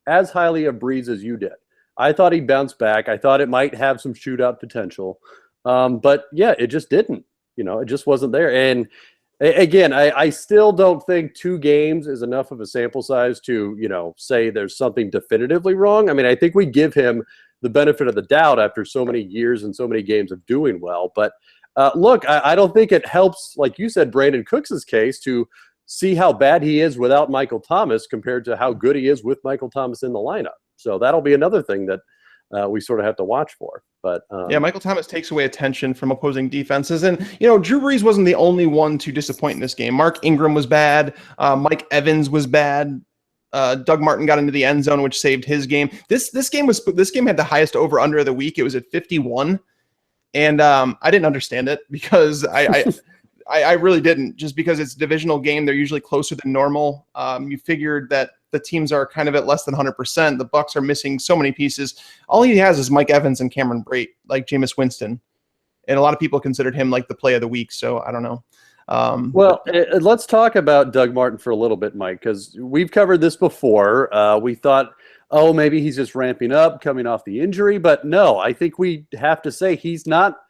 as highly of Brees as you did. I thought he'd bounce back. I thought it might have some shootout potential. But yeah, it just didn't. It just wasn't there. And again, I still don't think 2 games is enough of a sample size to, say there's something definitively wrong. I mean, I think we give him the benefit of the doubt after so many years and so many games of doing well. But look, I don't think it helps, like you said, Brandon Cooks' case, to see how bad he is without Michael Thomas compared to how good he is with Michael Thomas in the lineup. So that'll be another thing that we sort of have to watch for. But yeah, Michael Thomas takes away attention from opposing defenses. And, Drew Brees wasn't the only one to disappoint in this game. Mark Ingram was bad. Mike Evans was bad. Doug Martin got into the end zone, which saved his game. This game had the highest over-under of the week. It was at 51. And I didn't understand it, because I really didn't, just because it's a divisional game. They're usually closer than normal. You figured that the teams are kind of at less than 100%. The Bucs are missing so many pieces. All he has is Mike Evans and Cameron Brate, like Jameis Winston. And a lot of people considered him like the play of the week. So I don't know. Let's talk about Doug Martin for a little bit, Mike, because we've covered this before. We thought, maybe he's just ramping up, coming off the injury. But no, I think we have to say he's not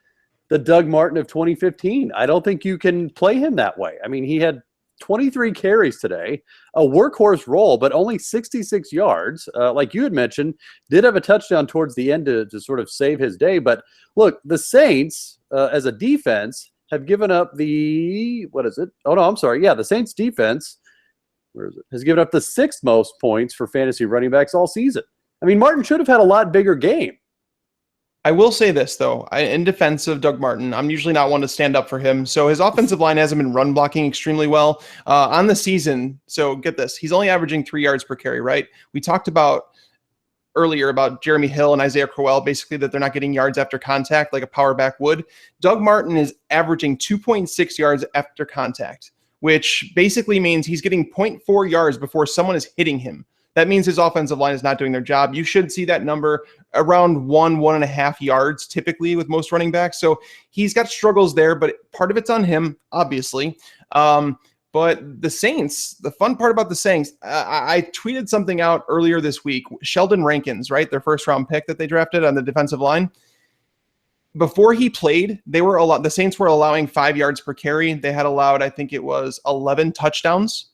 the Doug Martin of 2015. I don't think you can play him that way. I mean, he had 23 carries today, a workhorse role, but only 66 yards. Like you had mentioned, did have a touchdown towards the end to sort of save his day. But look, the Saints, as a defense, have given up the Saints defense, has given up the 6th most points for fantasy running backs all season. I mean, Martin should have had a lot bigger game. I will say this, though, in defense of Doug Martin, I'm usually not one to stand up for him. So his offensive line hasn't been run blocking extremely well on the season. So get this, he's only averaging 3 yards per carry, right? We talked about earlier about Jeremy Hill and Isaiah Crowell, basically that they're not getting yards after contact like a power back would. Doug Martin is averaging 2.6 yards after contact, which basically means he's getting 0.4 yards before someone is hitting him. That means his offensive line is not doing their job. You should see that number around 1.5 yards typically with most running backs. So he's got struggles there, but part of it's on him, obviously. But the Saints, the fun part about the Saints, I tweeted something out earlier this week. Sheldon Rankins, right, their first-round pick that they drafted on the defensive line. Before he played, the Saints were allowing 5 yards per carry. They had allowed, I think it was 11 touchdowns.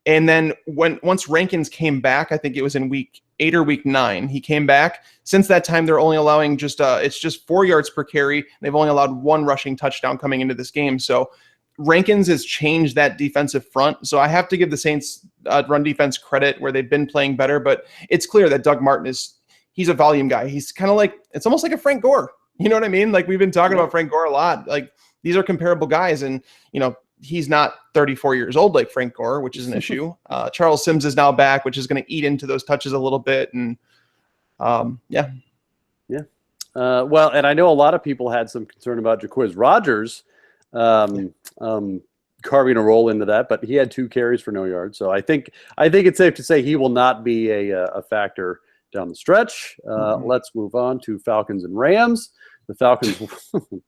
And then once Rankins came back, I think it was in week 8 or week 9, he came back. Since that time, they're only allowing it's just 4 yards per carry. They've only allowed 1 rushing touchdown coming into this game. So Rankins has changed that defensive front. So I have to give the Saints run defense credit where they've been playing better. But it's clear that Doug Martin he's a volume guy. He's kind of like, it's almost like a Frank Gore. You know what I mean? Like we've been talking about Frank Gore a lot. Like these are comparable guys. And, he's not 34 years old like Frank Gore, which is an issue. Charles Sims is now back, which is going to eat into those touches a little bit. And yeah. Well, and I know a lot of people had some concern about Jacquizz Rodgers carving a role into that, but he had 2 carries for no yards. So I think it's safe to say he will not be a factor down the stretch. Let's move on to Falcons and Rams. The Falcons,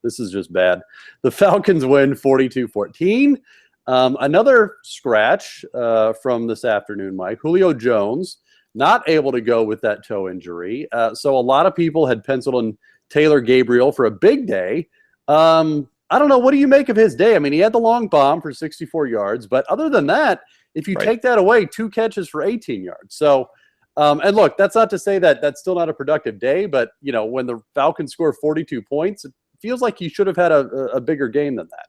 this is just bad. The Falcons win 42-14. Another scratch from this afternoon, Mike. Julio Jones, not able to go with that toe injury. So a lot of people had penciled in Taylor Gabriel for a big day. I don't know. What do you make of his day? I mean, he had the long bomb for 64 yards. But other than that, if you take that away, 2 catches for 18 yards. So, and look, that's not to say that that's still not a productive day, but, when the Falcons score 42 points, it feels like he should have had a bigger game than that.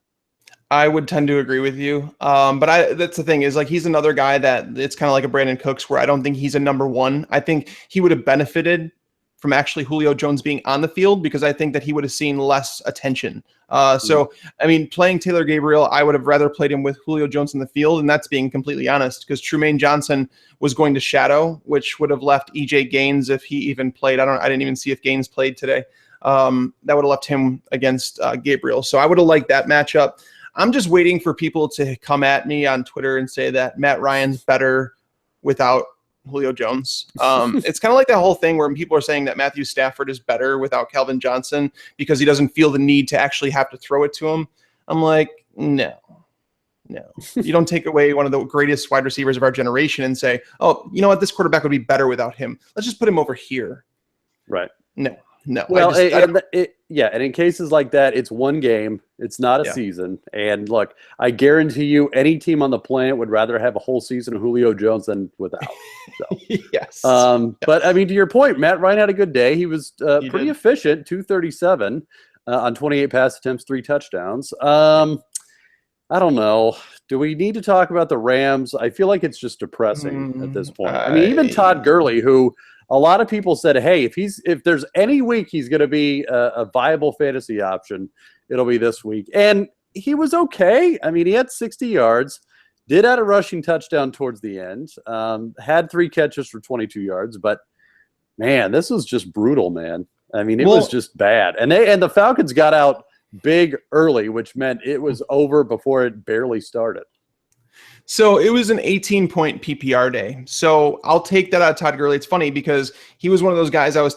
I would tend to agree with you. But that's the thing is like he's another guy that it's kind of like a Brandon Cooks where I don't think he's a number one. I think he would have benefited from actually Julio Jones being on the field because I think that he would have seen less attention. So, I mean, playing Taylor Gabriel, I would have rather played him with Julio Jones in the field, and that's being completely honest because Trumaine Johnson was going to shadow, which would have left EJ Gaines if he even played. I didn't even see if Gaines played today. That would have left him against Gabriel. So I would have liked that matchup. I'm just waiting for people to come at me on Twitter and say that Matt Ryan's better without Julio Jones. It's kind of like that whole thing where people are saying that Matthew Stafford is better without Calvin Johnson because he doesn't feel the need to actually have to throw it to him. I'm like, no. You don't take away one of the greatest wide receivers of our generation and say, oh, you know what? This quarterback would be better without him. Let's just put him over here. Right. No. Well, and in cases like that, it's one game. It's not a season. And look, I guarantee you any team on the planet would rather have a whole season of Julio Jones than without. So. Yes. But, I mean, to your point, Matt Ryan had a good day. He was pretty efficient, 237 on 28 pass attempts, 3 touchdowns. I don't know. Do we need to talk about the Rams? I feel like it's just depressing at this point. I mean, even Todd Gurley, who – a lot of people said, hey, if there's any week he's going to be a viable fantasy option, it'll be this week. And he was okay. I mean, he had 60 yards, did add a rushing touchdown towards the end, had 3 catches for 22 yards. But, man, this was just brutal, man. I mean, it was just bad. And the Falcons got out big early, which meant it was over before it barely started. So it was an 18-point PPR day. So I'll take that out of Todd Gurley. It's funny because he was one of those guys I was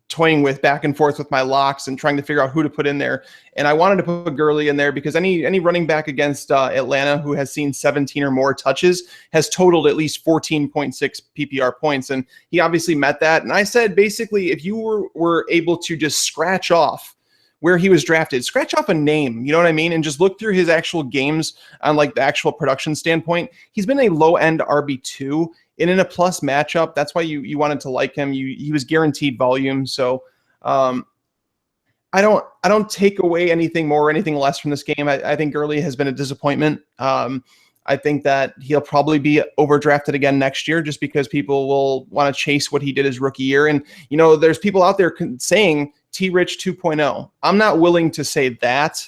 toying with back and forth with my locks and trying to figure out who to put in there. And I wanted to put Gurley in there because any running back against Atlanta who has seen 17 or more touches has totaled at least 14.6 PPR points. And he obviously met that. And I said, basically, if you were able to just scratch off where he was drafted, scratch off a name, you know what I mean? And just look through his actual games on like the actual production standpoint. He's been a low end RB2 and in a plus matchup. That's why you wanted to like him. He was guaranteed volume. So I don't take away anything more or anything less from this game. I think Gurley has been a disappointment. I think that he'll probably be overdrafted again next year just because people will want to chase what he did his rookie year. And, you know, there's people out there saying T-Rich 2.0. I'm not willing to say that.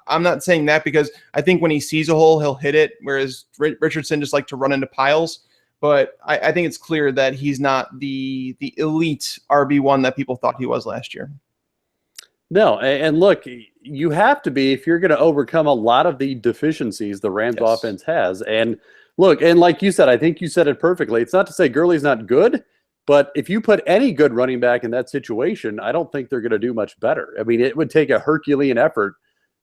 I'm not saying that because I think when he sees a hole, he'll hit it, whereas Richardson just like to run into piles. But I think it's clear that he's not the elite RB1 that people thought he was last year. No, and look, you have to be if you're going to overcome a lot of the deficiencies the Rams offense has. And look, and like you said, I think you said it perfectly. It's not to say Gurley's not good, but if you put any good running back in that situation, I don't think they're going to do much better. I mean, it would take a Herculean effort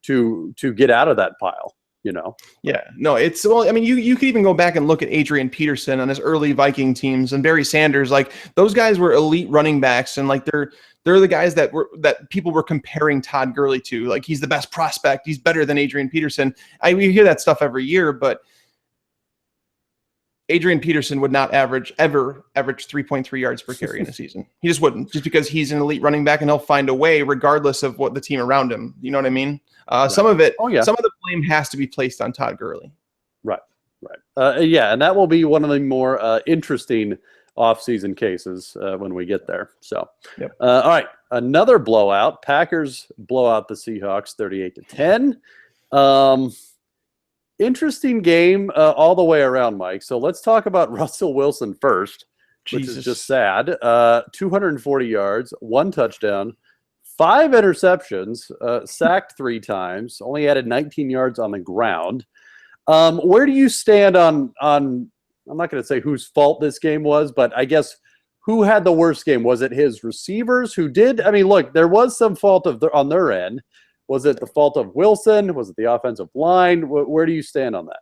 to get out of that pile. You know? Yeah, no, I mean, you could even go back and look at Adrian Peterson on his early Viking teams and Barry Sanders. Like those guys were elite running backs, and like they're the guys that people were comparing Todd Gurley to. Like he's the best prospect, he's better than Adrian Peterson. We hear that stuff every year, but Adrian Peterson would not average 3.3 yards per carry in a season. He just wouldn't, just because he's an elite running back and he'll find a way regardless of what the team around him. You know what I mean? Some of the blame has to be placed on Todd Gurley. Right. Yeah, and that will be one of the more interesting off-season cases when we get there. So, all right, another blowout. Packers blow out the Seahawks 38-10. Interesting game all the way around, Mike. So let's talk about Russell Wilson first, which is just sad. 240 yards, 1 touchdown, 5 interceptions, sacked 3 times, only added 19 yards on the ground. Where do you stand on I'm not going to say whose fault this game was, but I guess who had the worst game? Was it his receivers who did? I mean, look, there was some fault on their end. Was it the fault of Wilson? Was it the offensive line? Where do you stand on that?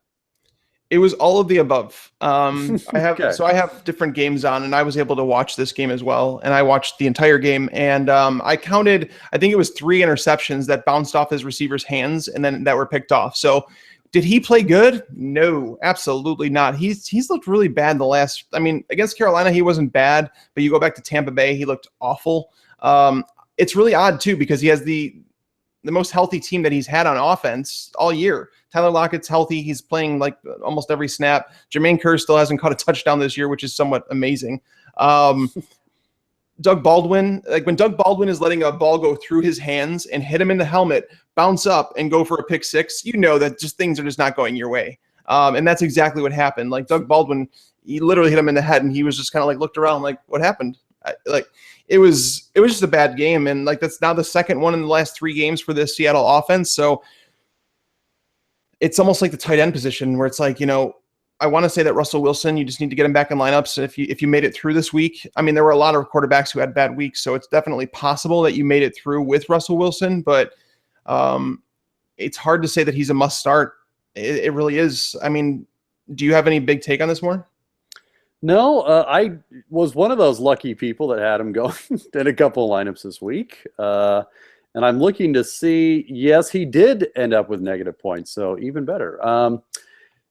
It was all of the above. I have different games on, and I was able to watch this game as well. And I watched the entire game, and I counted. I think it was 3 interceptions that bounced off his receivers' hands, and then that were picked off. So, did he play good? No, absolutely not. He's looked really bad against Carolina he wasn't bad, but you go back to Tampa Bay, he looked awful. It's really odd too because he has the healthy team that he's had on offense all year. Tyler Lockett's healthy. He's playing like almost every snap. Jermaine Kerr still hasn't caught a touchdown this year, which is somewhat amazing. Doug Baldwin, like when Doug Baldwin is letting a ball go through his hands and hit him in the helmet, bounce up and go for a pick six, you know that just things are just not going your way. And that's exactly what happened. Like Doug Baldwin, he literally hit him in the head and he was just kind of like looked around like, what happened? It was just a bad game. And like, that's now the second one in the last 3 games for this Seattle offense. So it's almost like the tight end position where it's like, you know, I want to say that Russell Wilson, you just need to get him back in lineups. If you made it through this week, I mean, there were a lot of quarterbacks who had bad weeks, so it's definitely possible that you made it through with Russell Wilson, but it's hard to say that he's a must start. It really is. I mean, do you have any big take on this more? No, I was one of those lucky people that had him going in a couple of lineups this week. And I'm looking to see, yes, he did end up with negative points, so even better.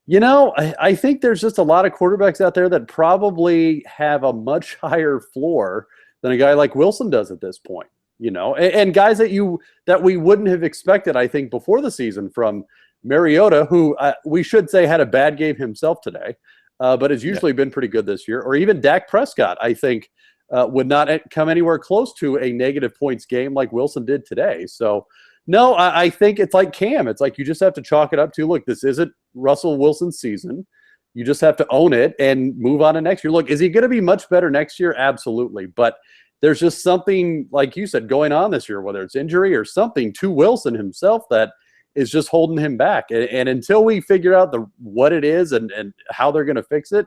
You know, I think there's just a lot of quarterbacks out there that probably have a much higher floor than a guy like Wilson does at this point, you know, and guys that we wouldn't have expected, I think, before the season, from Mariota, who we should say had a bad game himself today, but has usually been pretty good this year, or even Dak Prescott, I think, would not come anywhere close to a negative points game like Wilson did today. So, no, I think it's like Cam. It's like you just have to chalk it up to, look, this isn't Russell Wilson's season. You just have to own it and move on to next year. Look, is he going to be much better next year? Absolutely. But there's just something, like you said, going on this year, whether it's injury or something to Wilson himself that is just holding him back. And until we figure out what it is and how they're going to fix it,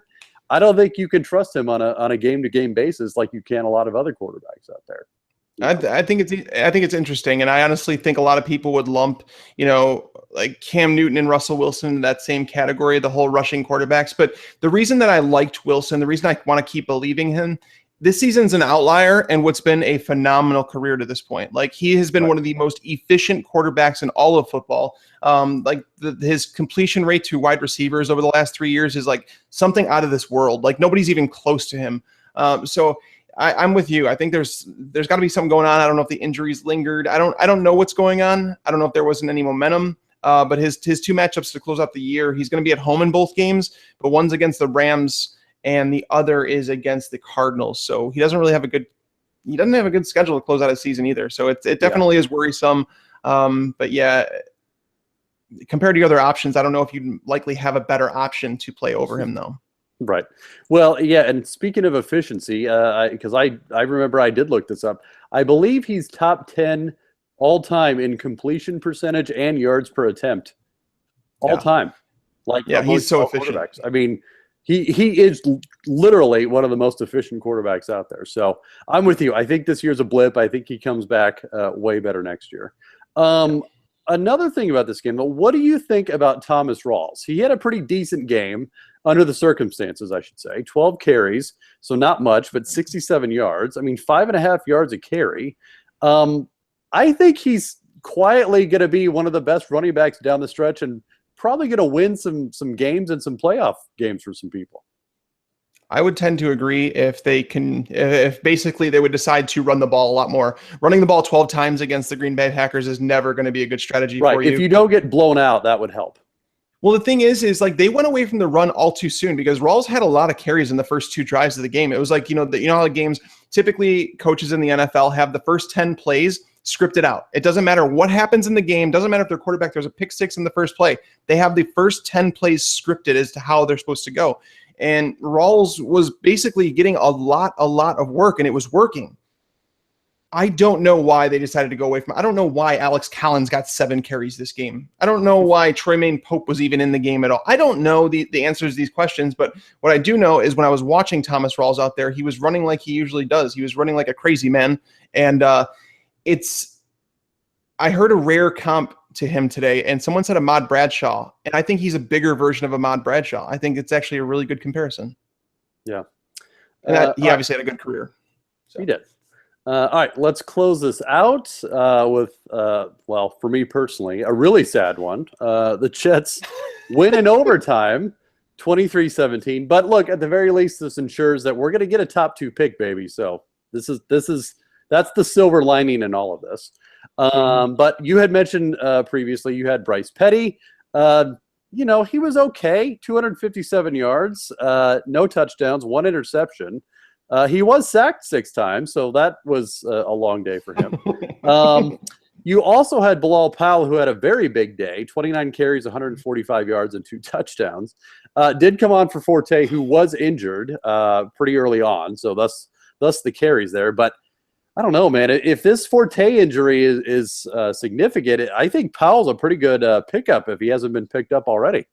I don't think you can trust him on a game-to-game basis like you can a lot of other quarterbacks out there. I think it's interesting, and I honestly think a lot of people would lump, you know, like Cam Newton and Russell Wilson in that same category, the whole rushing quarterbacks. But the reason that I liked Wilson, the reason I want to keep believing him, this season's an outlier and what's been a phenomenal career to this point. Like, he has been one of the most efficient quarterbacks in all of football. His completion rate to wide receivers over the last 3 years is like something out of this world. Like, nobody's even close to him. So I'm with you. I think there's got to be something going on. I don't know if the injuries lingered. I don't know what's going on. I don't know if there wasn't any momentum. But his 2 matchups to close out the year, he's going to be at home in both games, but one's against the Rams and the other is against the Cardinals. So he doesn't have a good schedule to close out his season either. So it definitely is worrisome. But yeah, compared to other options, I don't know if you'd likely have a better option to play over him though. Right. Well, yeah, and speaking of efficiency, because I remember I did look this up. I believe he's top 10 all-time in completion percentage and yards per attempt. All-time. Like, yeah, he's so efficient. I mean, he is literally one of the most efficient quarterbacks out there. So I'm with you. I think this year's a blip. I think he comes back way better next year. Another thing about this game, though, what do you think about Thomas Rawls? He had a pretty decent game under the circumstances, I should say. 12 carries, so not much, but 67 yards. I mean, 5.5 yards a carry. I think he's quietly going to be one of the best running backs down the stretch and probably going to win some games and some playoff games for some people. I would tend to agree if basically they would decide to run the ball a lot more. Running the ball 12 times against the Green Bay Packers is never going to be a good strategy for you. If you don't get blown out, that would help. Well, the thing is like they went away from the run all too soon because Rawls had a lot of carries in the first 2 drives of the game. It was like, you know how the games, typically coaches in the NFL have the first 10 plays scripted out. It doesn't matter what happens in the game. Doesn't matter if their quarterback throws a pick six in the first play. They have the first 10 plays scripted as to how they're supposed to go. And Rawls was basically getting a lot of work, and it was working. I don't know why they decided to go away from it. I don't know why Alex Collins got 7 carries this game. I don't know why Troymaine Pope was even in the game at all. I don't know the answers to these questions, but what I do know is when I was watching Thomas Rawls out there, he was running like he usually does. He was running like a crazy man, and I heard a rare comp to him today, and someone said Ahmad Bradshaw, and I think he's a bigger version of Ahmad Bradshaw. I think it's actually a really good comparison. Yeah. And he obviously had a good career. So. He did. All right, let's close this out with, for me personally, a really sad one. The Jets win in overtime, 23-17. But look, at the very least, this ensures that we're going to get a top 2 pick, baby. So that's the silver lining in all of this. But you had mentioned previously you had Bryce Petty. He was okay, 257 yards, no touchdowns, one interception. He was sacked 6 times, so that was a long day for him. You also had Bilal Powell, who had a very big day, 29 carries, 145 yards, and 2 touchdowns. Did come on for Forte, who was injured pretty early on, so thus the carries there. But I don't know, man. If this Forte injury is significant, I think Powell's a pretty good pickup if he hasn't been picked up already.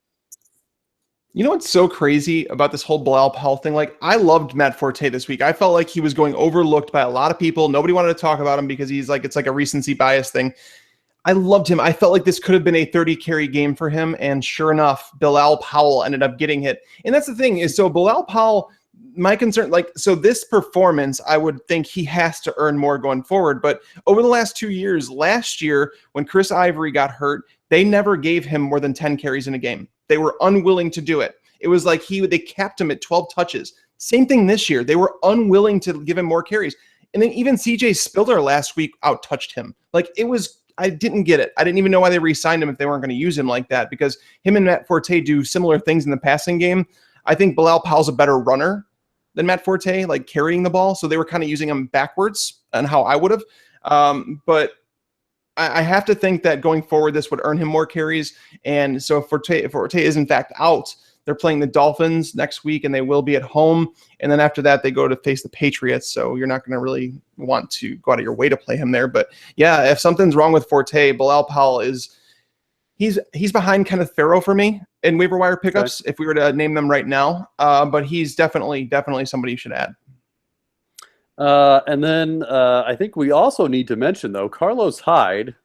You know what's so crazy about this whole Bilal Powell thing? Like, I loved Matt Forte this week. I felt like he was going overlooked by a lot of people. Nobody wanted to talk about him because it's like a recency bias thing. I loved him. I felt like this could have been a 30 carry game for him. And sure enough, Bilal Powell ended up getting hit. And that's the thing is, so Bilal Powell, my concern, so this performance, I would think he has to earn more going forward. But over the last 2 years, last year when Chris Ivory got hurt, they never gave him more than 10 carries in a game. They were unwilling to do it. It was like they capped him at 12 touches. Same thing this year. They were unwilling to give him more carries. And then even CJ Spiller last week out-touched him. I didn't get it. I didn't even know why they re-signed him if they weren't going to use him like that, because him and Matt Forte do similar things in the passing game. I think Bilal Powell's a better runner than Matt Forte, like carrying the ball. So they were kind of using him backwards on how I would have. But I have to think that going forward, this would earn him more carries. And so if Forte is in fact out, they're playing the Dolphins next week and they will be at home. And then after that, they go to face the Patriots. So you're not going to really want to go out of your way to play him there. But yeah, if something's wrong with Forte, Bilal Powell he's behind Kenneth Farrow for me in waiver wire pickups, if we were to name them right now. But he's definitely somebody you should add. And then I think we also need to mention, though, Carlos Hyde.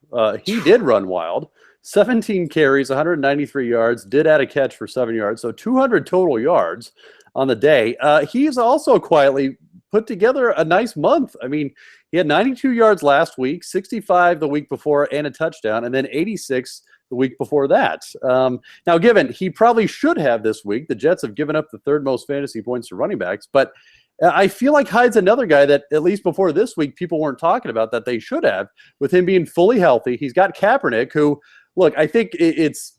He did run wild. 17 carries, 193 yards, did add a catch for 7 yards. So 200 total yards on the day. He's also quietly put together a nice month. I mean, he had 92 yards last week, 65 the week before, and a touchdown, and then 86 the week before that. Now, given he probably should have this week, the Jets have given up the 3rd most fantasy points to running backs, but I feel like Hyde's another guy that, at least before this week, people weren't talking about that they should have, with him being fully healthy. He's got Kaepernick, who, look, I think it's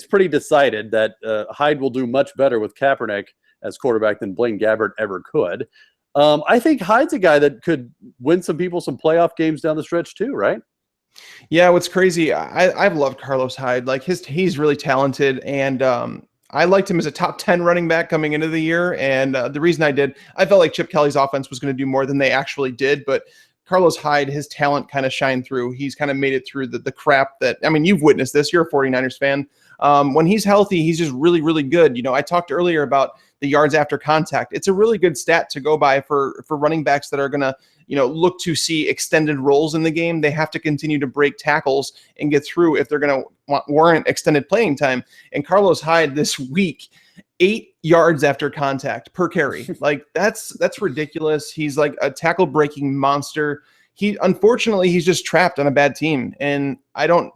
pretty decided that Hyde will do much better with Kaepernick as quarterback than Blaine Gabbert ever could. I think Hyde's a guy that could win some people some playoff games down the stretch too, right? Yeah, what's crazy, I've loved Carlos Hyde. Like he's really talented, and I liked him as a top 10 running back coming into the year. And the reason I felt like Chip Kelly's offense was going to do more than they actually did. But Carlos Hyde, his talent kind of shined through. He's kind of made it through the crap that, I mean, you've witnessed this. You're a 49ers fan. When he's healthy, he's just really, really good. You know, I talked earlier about the yards after contact. It's a really good stat to go by for running backs that are going to, look to see extended roles in the game. They have to continue to break tackles and get through if they're going to warrant extended playing time. And Carlos Hyde this week, 8 yards after contact per carry. Like that's ridiculous. He's like a tackle breaking monster. Unfortunately, he's just trapped on a bad team. And I don't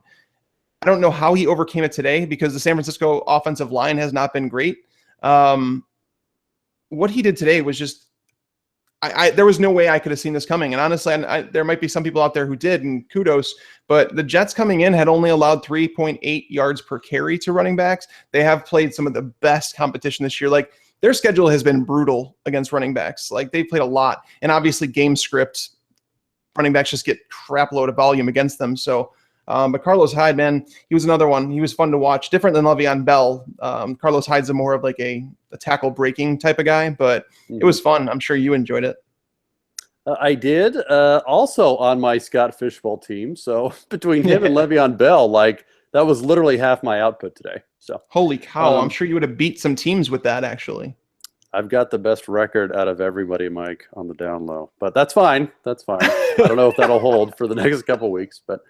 know how he overcame it today, because the San Francisco offensive line has not been great. What he did today was just, there was no way I could have seen this coming. And honestly, there might be some people out there who did, and kudos, but the Jets coming in had only allowed 3.8 yards per carry to running backs. They have played some of the best competition this year. Like their schedule has been brutal against running backs. Like they played a lot, and obviously game script, running backs just get crap load of volume against them. So, but Carlos Hyde, man, he was another one. He was fun to watch, different than Le'Veon Bell. Carlos Hyde's more of like a tackle breaking type of guy, but it was fun. I'm sure you enjoyed it. I did. Also on my Scott Fishbowl team. So between him and Le'Veon Bell, like that was literally half my output today. So holy cow! I'm sure you would have beat some teams with that. Actually, I've got the best record out of everybody, Mike, on the down low. But that's fine. That's fine. I don't know if that'll hold for the next couple weeks. But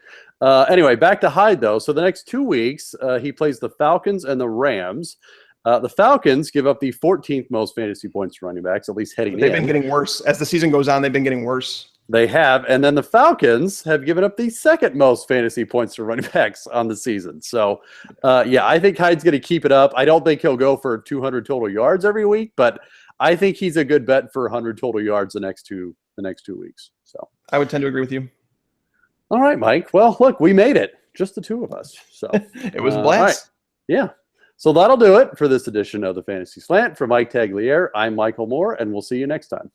anyway, back to Hyde though. So the next 2 weeks, he plays the Falcons and the Rams. The Falcons give up the 14th most fantasy points to running backs, at least heading in. They've been getting worse. As the season goes on, they've been getting worse. They have. And then the Falcons have given up the 2nd most fantasy points to running backs on the season. So, yeah, I think Hyde's going to keep it up. I don't think he'll go for 200 total yards every week, but I think he's a good bet for 100 total yards the next two weeks. So I would tend to agree with you. All right, Mike. Well, look, we made it. Just the two of us. So It was a all right. blast. Yeah. So that'll do it for this edition of the Fantasy Slant. For Mike Tagliere, I'm Michael Moore, and we'll see you next time.